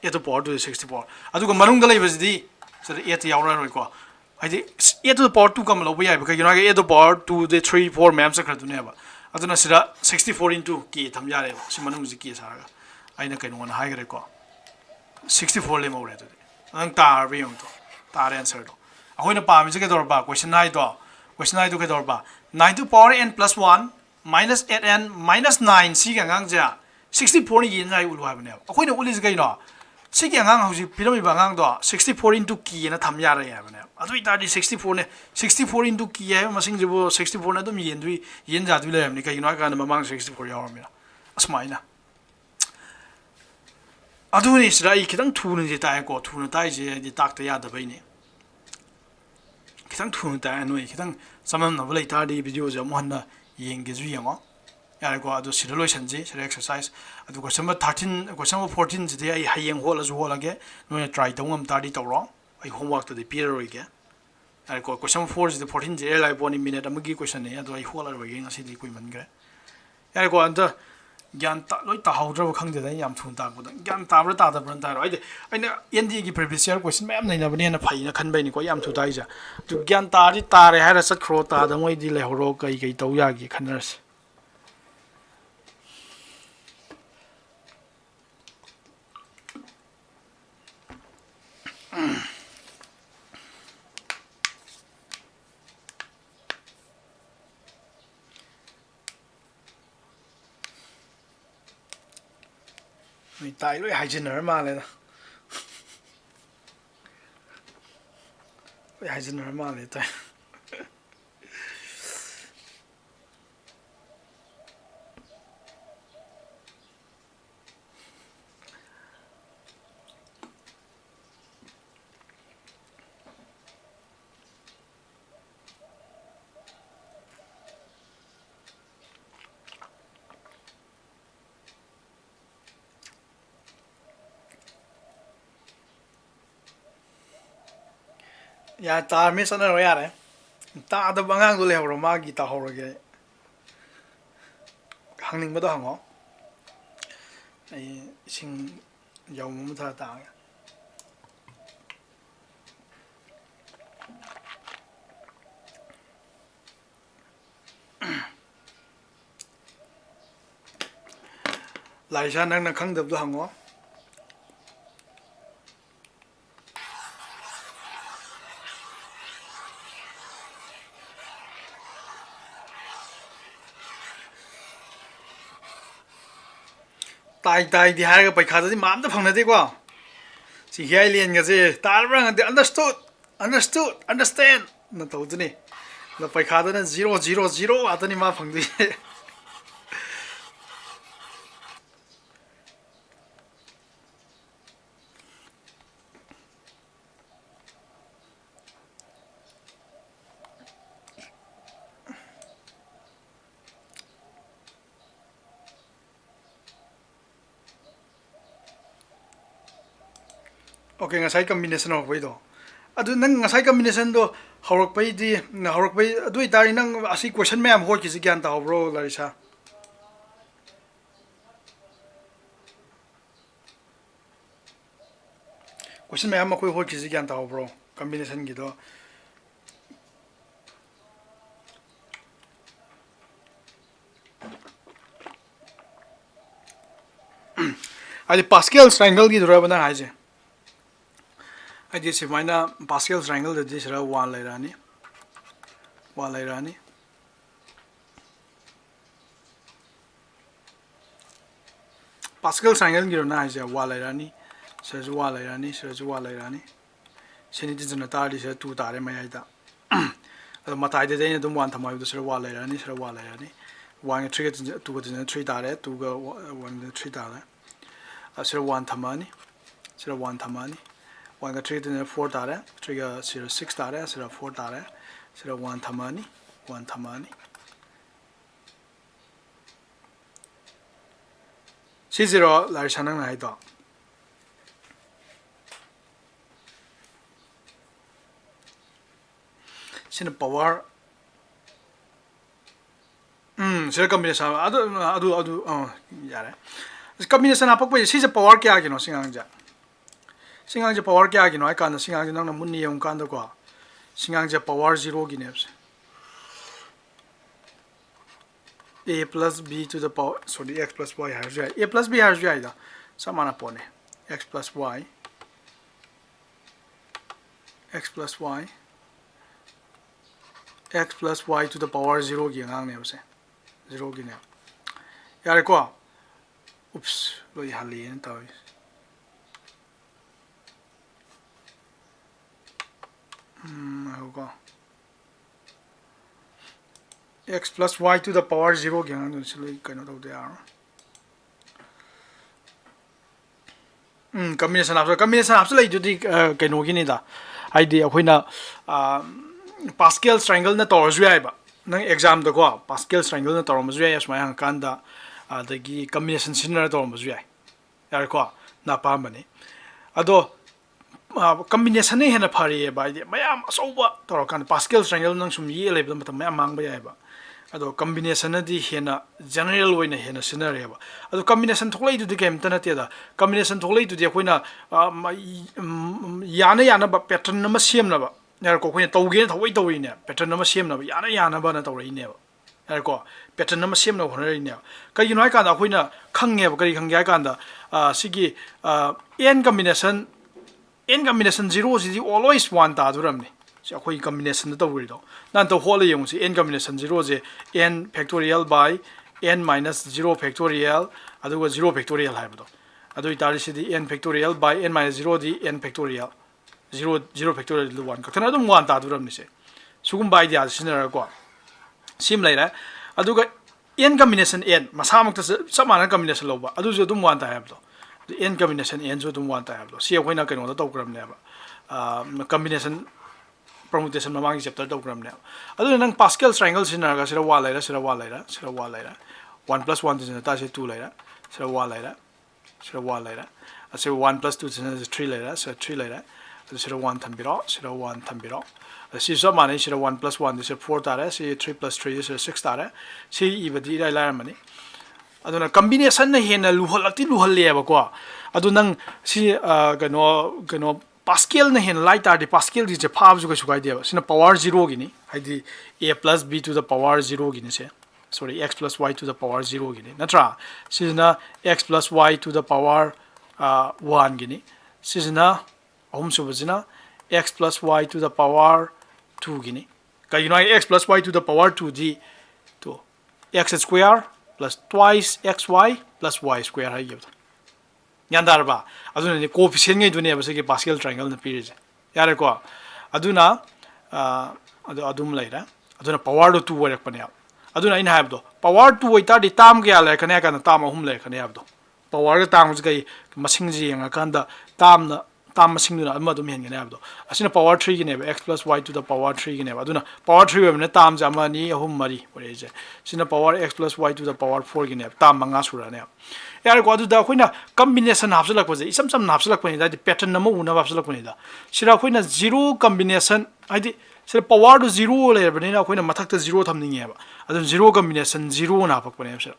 8 to the power 2 is 64 adu ko manung da lei ba di so 8 yaw ra roi ko I di 8 to the power 2 kam lo pa ya because you know 8 to the power 2 de 3 4 mem sa khra du ne ba adu na sira 64 into k tham ya re si manung ji k sa ga ai na kai no na hai gre ko 64 le mo re to ang tar bi yong to tar answer do ahoi na pa mi je ke dor ba question ai do ke dor ba 9 to the power n + 1 -8n -9 si ga ngang ja 64 ni yin ai ulu ha bane ahoi na uli je kai no si ga ngang hauji pirami ba ngang do 64 into k na tham ya ra ya bane adu ita di 64 ne 64 into k ya masing je bo 64 na dum yin dui yin ja du le ni kai no ka na mamang 64 ya mi asmai na adu ni sira I kitang thu ni tai ko thu na tai je di tak ta ya da bai ni kitang thu na tai no kitang samam na lai ta di video je mo han na yeng ge ju yango ꯌꯥꯔꯦꯀꯣ ꯑꯗꯨ ꯁꯤꯗ ꯂꯣꯏꯁꯟꯁꯤ ꯁꯤꯗ exercise ꯑꯗꯨ question number 13 question number 14 ꯁꯤꯗꯤ ꯑꯩ ꯍꯌꯦꯡ ꯍꯣꯠꯂꯁꯨ ꯍꯣꯠꯂꯒꯦ ꯅꯣꯏꯅ try ꯇꯧ ꯉꯝ ꯇꯥꯔꯗꯤ ꯇꯧꯔꯣ ꯑꯩ ꯍꯣꯝꯋꯥꯔꯛꯇꯗꯤ ꯄꯤꯔꯔꯣꯏꯒꯦ ꯌꯥꯔꯦꯀꯣ ꯀ꯭ꯋꯦꯁꯟ ꯅꯝꯕꯔ 4 ꯁꯤꯗ 14 ꯁꯤ ꯂꯥꯏ ꯄꯣꯠꯅꯤ ꯃꯤꯅꯠ ꯑꯃꯒꯤ ꯀ꯭ꯋꯦꯁꯟꯅꯦ ꯑꯗꯣ ꯑꯩ ꯍꯣꯠꯂꯔꯣꯏꯒꯦ ꯉꯁꯤꯗꯤ ꯀꯨꯏꯃꯟꯈ꯭ꯔꯦ ꯌꯥꯔꯦꯀꯣ ꯑꯝꯇ ꯒ꯭ꯌꯥꯟ ꯂꯣꯏ ꯇꯥꯍꯧꯗ꯭ꯔꯕ ꯈꯪꯗꯦꯗ ꯑꯩ ꯌꯥꯝ ꯊꯨꯅ ꯇꯥꯛꯄꯗ ꯒ꯭ꯌꯥꯟ ꯇꯥꯕ꯭ꯔꯥ ꯇꯥꯗꯕ꯭ꯔꯥ ꯇꯥꯔꯣ ꯑꯩꯅ ꯑꯦꯟ ꯗꯤ ꯑꯦꯒꯤ ꯄ꯭ꯔꯤꯚꯤꯌꯁ ꯏꯌꯔ ꯀ꯭ꯋꯦꯁꯟ ꯃꯌꯥꯝ ꯅꯩꯅꯕꯅ ꯍꯦꯟꯅ ꯐꯩꯅ ꯈꯟꯕꯩꯅꯤꯀꯣ ꯌꯥꯝ ꯊꯨ ꯇꯥꯛꯏꯁꯦ ꯑꯗꯨ ꯒ꯭ꯌꯥꯟ ꯇꯥꯔꯗꯤ ꯇꯥꯔꯦ ꯍꯥꯏꯔ ꯆꯠꯈ꯭ꯔꯣ ꯇꯥꯗꯉꯩꯗꯤ ꯂꯩꯍꯧꯔꯣ ꯀꯩ ꯇꯧ ꯌꯥꯒꯦ ꯈꯟꯅꯔꯁꯤ ꯅꯣꯏ ꯇꯥꯏ ꯂꯣꯏ ꯍꯥꯏꯖꯤꯟꯅꯔ ꯃꯥꯜꯂꯦꯗ ꯂꯣꯏ ꯍꯥꯏꯖꯤꯟꯅꯔ ꯃꯥꯜꯂꯦ ꯇꯥꯏ ꯌꯥ ꯇꯥꯔꯃꯤ ꯆꯠꯅꯔꯣ ꯌꯥꯔꯦ ꯇꯥꯗꯕ ꯑꯉꯥꯡꯗꯣ ꯂꯩꯍꯧꯔꯣ ꯃꯥꯒꯤ ꯇꯥꯍꯧꯔꯒꯦ ꯍꯪꯅꯤꯡꯕꯗꯣ ꯍꯪꯉꯣ ꯑꯩ ꯏꯁꯤꯡ ꯌꯥꯎꯝ ꯑꯃ ꯊꯥꯔ ꯇꯥꯛꯑꯒꯦ ꯂꯥꯏꯁꯥ ꯅꯪꯅ ꯈꯪꯗꯕꯗꯣ ꯍꯪꯉꯣ ꯇꯥꯏꯗꯤ ꯍꯥꯏꯔꯒ ꯄꯩꯈꯥꯗꯗꯤ ꯃꯥ ꯑꯝꯇ ꯐꯪꯅꯗꯦꯀꯣ ꯁꯤ ꯍꯤꯌꯥꯏ ꯂꯦꯟꯒꯁꯦ ꯇꯥꯔꯕ꯭ꯔꯥ ꯉꯗꯦ ꯑꯟꯗꯔꯁꯇꯦꯟ ꯅ ꯇꯧꯗꯨꯅꯤ ꯑꯗꯣ ꯄꯩꯈꯥꯗꯅ 0 ꯉꯥꯛꯇꯅꯤ ꯃꯥ ꯐꯪꯗꯣꯏꯁꯦ ꯑꯣꯀꯦ ꯉꯁꯥꯏ ꯀꯝꯕꯤꯅꯦꯁꯟ ꯍꯧꯔꯛꯄꯩꯗꯣ ꯑꯗꯨ ꯅꯪ ꯉꯁꯥꯏ ꯀꯝꯕꯤꯅꯦꯁꯟꯗꯣ ꯍꯧꯔꯛꯄꯩ ꯑꯗꯨ ꯑꯣꯏꯇꯥꯔꯗꯤ ꯅꯪ ꯑꯁꯤ ꯀꯣꯏꯁꯟ ꯃꯌꯥꯝ ꯍꯣꯠꯈꯤꯁꯤ ꯒ꯭ꯌꯥꯟ ꯇꯥꯍꯧꯕ꯭ꯔꯣ ꯂꯥꯔꯤꯁꯥ ꯀꯣꯏꯁꯟ ꯃꯌꯥꯝ ꯑꯩꯈꯣꯏ ꯍꯣꯠꯈꯤꯁꯤ ꯒ꯭ꯌꯥꯟ ꯇꯥꯍꯧꯕ꯭ꯔꯣ ꯀꯝꯕꯤꯅꯦꯁꯟꯒꯤꯗꯣ ꯍꯥꯏꯗꯤ ꯄꯥꯁꯀꯦꯜ ꯇ꯭ꯔꯥꯏꯡꯒꯜꯒꯤꯗꯨꯔꯕ ꯅꯪ ꯍꯥꯏꯁꯦ ꯍꯥꯏꯗꯤ ꯁꯨꯃꯥꯏꯅ ꯄꯥꯁꯀꯦꯜ ꯇ꯭ꯔꯥꯏꯡꯒꯜꯗꯗꯤ ꯁꯤꯗ 1 ꯂꯩꯔꯛꯑꯅꯤ 1 ꯂꯩꯔꯛꯑꯅꯤ ꯄꯥꯁꯀꯦꯜ ꯇ꯭ꯔꯥꯏꯡꯒꯜꯒꯤꯔꯣ ꯅꯪ ꯍꯥꯏꯁꯦ 1 ꯂꯩꯔꯛꯑꯅꯤ ꯁꯤꯗꯁꯨ 1 ꯂꯩꯔꯛꯑꯅꯤ ꯁꯤꯗꯁꯨ 1 ꯂꯩꯔꯛꯑꯅꯤ ꯁꯤꯅꯤ ꯗꯤꯖꯤꯠꯅ ꯇꯥꯔꯗꯤ ꯁꯤꯗ 2 ꯇꯥꯔꯦ ꯃꯌꯥꯏꯗ ꯑꯗꯣ ꯃꯇꯥꯏꯗꯗꯤ ꯑꯩꯅ ꯑꯗꯨꯝ 1 ꯊꯝꯃꯣ ꯍꯥꯏꯕꯗꯣ ꯁꯤꯗ 1 ꯂꯩꯔꯛꯑꯅꯤ ꯁꯤꯗ 1 ꯂꯩꯔꯛꯑꯅꯤ 1ꯒ 3ꯒ 2ꯒ ꯗꯤꯖꯤꯠꯅ 3 ꯇꯥꯔꯦ 2ꯒ 1ꯒ 3 ꯇꯥꯔꯦ ꯁꯤꯗ 1 ꯊꯝꯃꯛꯑꯅꯤ sira 1 thamani 1 ga 3 dina 4 tare 3 ga sira 6 tare sira 4 tare sira 1 thamani 1 thamani si zero lari sanang na ito sina power sira combination adu yare combination apak pa si power kya gino singang ja power kya gino ai kan singang nang na munni yong kan da ko singang ja power 0 gine a plus b to the power sorry x plus y has a plus b has da samana pone x plus y x plus y x plus y to the power 0 gi ngang ne bse 0 gi ne yare ko oops loi hali en tawi ko x plus y to the power 0 gi ngang no siloi kaino do de ar combination apso lai judi kaino gi ni da haidi akoina Pascal'S triangle na torju yai ba nang exam da ko Pascal'S triangle na torom ju ya smai hang kan da adagi combination sinner torom ju ya yar ko na pa mani ado combination ne hena phari ba ide mayam asoba tor kan Pascal'S triangle nang sum ye level matam mayam mang ba ya ba ado combination na di hena general way na hena scenario ba ado combination thoklai du de game ta na te da combination thoklai du de koina yana ba pattern na ma sem na ba yar ko koina tawge thawai tawi ne pattern na ma sem na ba yana ba na tawrai ne ba yar ko pattern na ma sem na honai ne ka yin hai ka da koina khange ba kari khangya ka da sigi n combination 0 si always 1 ta duram ni so koi combination da tawri do nan to hole yung si n combination 0 je n factorial by n minus 0 factorial aduga 0 factorial hai do adu itari si di n factorial by n minus 0 di n factorial 0 factorial du 1 ka tana dum 1 ta duram ni se sugum by dia sinara ko sim laira aduga n combination n masamak ta samana combination loba adu je dum 1 ta hai do n combination n so dum 1 ta hai do si akoina kaino da tawgram ne ba combination permutation mamang chapter tawgram ne adu nang Pascal'S triangle sinara ga sira wa laira 1 plus 1 is ta se 2 laira sira wa laira 1 plus 2 is 3 laira sira 3 laira sira 1 thambiro sira 1 thambiro si so mane sira 1 plus 1 is 4 tare si 3 plus 3 is 6 tare si ibadi rai laira mani aduna combination na hena luhal le ba ko adu nang si gano Pascal na hen light tar de Pascal di je phab ju ka chukai de sina power 0 gini haidi a plus b to the power 0 gini se sorry x plus y to the power 0 gini natra sina x plus y to the power 1 gini sina ahum subajina x plus y to the power 2 gini ka unite x plus y to the power 2 di to x square plus twice xy plus y square hai yeb yandar ba aduna ni coefficient ngai dune ba se Pascal triangle na piri yare ko aduna adum laira aduna power do 2 work pane aduna in have do power 2 oita di tam kya la kane kana tam ahum le kane have do power ga tam ga masing ji nga kanda tam masing duna ama dum hen gane have do asina power 3 gine x plus y to the power 3 gine aduna power 3 webne tam jama ni ahum mari ore je sina power x plus y to the power 4 gine tam manga sura ne yar ko adu da khoina combination hapsalak baje isam sam hapsalak pani da pattern na mo una hapsalak pani da sira khoina 0 combination aidi sira power do 0 le bani na khoina mathak ta 0 thamning ye ba adu 0 combination 0 na pak pani sira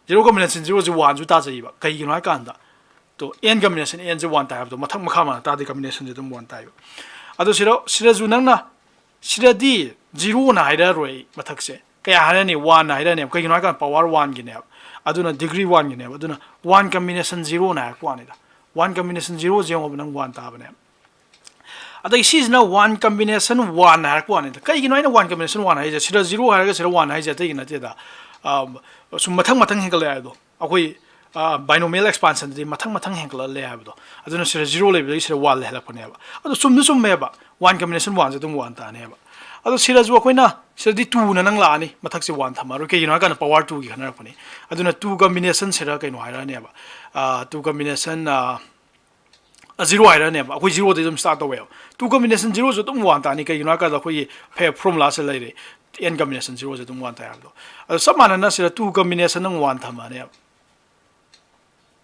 0 combination 0 ji 1 ju ta jai ba kai gino ka anda to n combination n ji 1 ta do mathak makha ma ta de combination ji dum 1 ta adu sira ju nang na sira di 0 na haida roi mathak se kaya harani 1 na haida ne kai gino ka power 1 gi ne aduna degree 1 gine aduna 1 combination 0 na ko ani da 1 combination 0 je ngom nang 1 ta bane adai si na 1 combination 1 na ko ani da kai gino ina 1 combination 1 hai je sira 0 har ga sira 1 hai je ta gina te da sum mathang hengkal ya do akoi binomial expansion di mathang hengkal le ya do aduna sira 0 le bi sira 1 le hala ko ne ba adu sum me ba 1 combination 1 je dum 1 ta ne ba adu sira ju akoina sira di 2 na nang la ani mathak se 1 thamaru ke yino kana power 2 gi khana rakoni aduna 2 combination sira kaino haira ne ba 2 combination 0 haira ne ba akoi 0 de dum start to well 2 combination 0 ju dum 1 ta ni ke yino ka da khoi phe formula se lai re n combination 0 ju dum 1 ta ya do adu samana na sira 2 combination nang 1 thama ne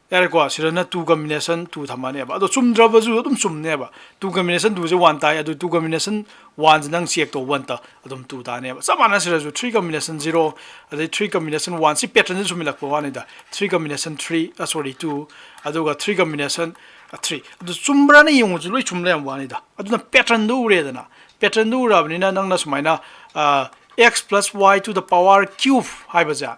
yare ko sira na 2 combination 2 thama ne ba ado chumdra ba ju dum chum ne ba 2 combination 2 je 1 ta adu 2 combination 1 nang check to 1 ta adum 2 ta ne ba samana sira ju 3 combination 0 adu 3 combination 1 si pattern ju milak po ani da 3 combination 3 sorry 2 adu ga 3 combination 3 adu chumra na yung ju loi chumle am wani da adu na pattern do ure da na pattern do ura bani na nang na sumaina x plus y to the power cube hai ba ja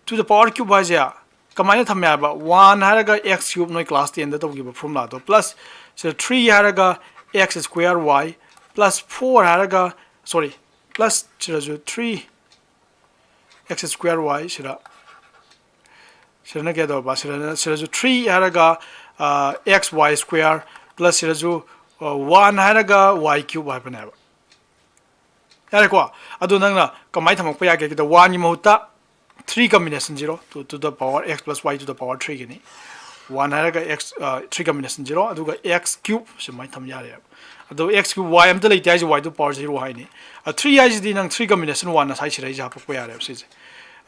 to the power cube ba ja kamaina thamya ba 1 haraga x cube noi class 10 da to gi ba formula to plus so 3 haraga x square y plus 4 haraga sorry plus 3 x square y sira na ke do ba sira 3 haraga x y square plus sira 1 haraga y cube ba pa na ba yare ko adu nang na kamai thamak pa ya ke da 1 ni mahuta 3 combination 0 to the power x plus y to the power 3 gini 1 haraga x 3 combination 0 aduga x cube se mai tham yare ado x ki y amta leite ai y to power 0 haini 3 ai di nang 3 combination 1 na sai chirai ja pa ya re si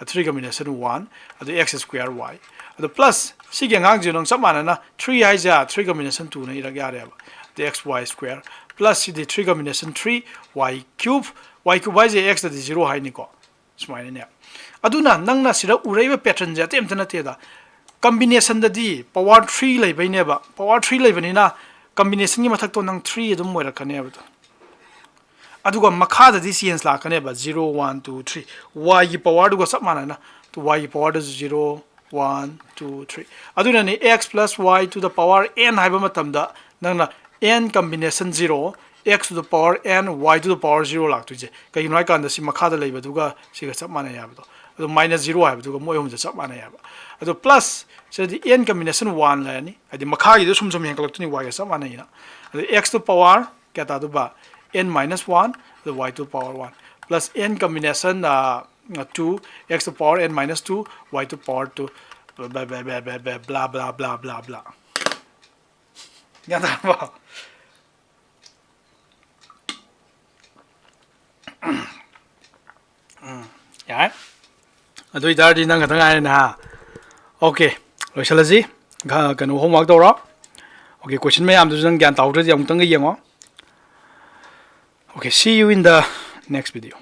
3 combination 1 ado x square y ado plus si ge ngang ji nang samana na 3 ai ja 3 combination 2 na ira ya re ba the xy square plus the 3 combination 3 y cube y by x that is 0 haini ko smile ne aduna nang na sira uraiba pattern ja tem tana te da combination da di power 3 lai bai ne ba power 3 lai bani na combination gi mathak to nang 3 adum moira kane ba to aduga makha da di science la kane ba 0 1 2 3 y gi power du go sab mana na to y gi power is 0 1 2 3 aduna ni x plus y to the power n haiba matam da nang na n combination 0 x to the power n y to the power 0 lak tu je kai noi kan da si makha da lei ba du ga si ga sab mana ya ba to ado minus 0 haiba du ga moi hum da sab mana ya ba ado plus so the n combination 1 la ni adi makha gi sum sum heng kalak tu ni y ga sab mana ina ado x to power kya ta du ba n minus 1 the y to power 1 plus n combination 2 x to power n minus 2 y to power 2 blah blah blah blah blah blah blah blah blah ya ta ba ya ado idar di nang ka ngai na okay lo chalaji ga kanu homework do ro okay question me am du jang gyan taw de yang tang ge yengo okay see you in the next video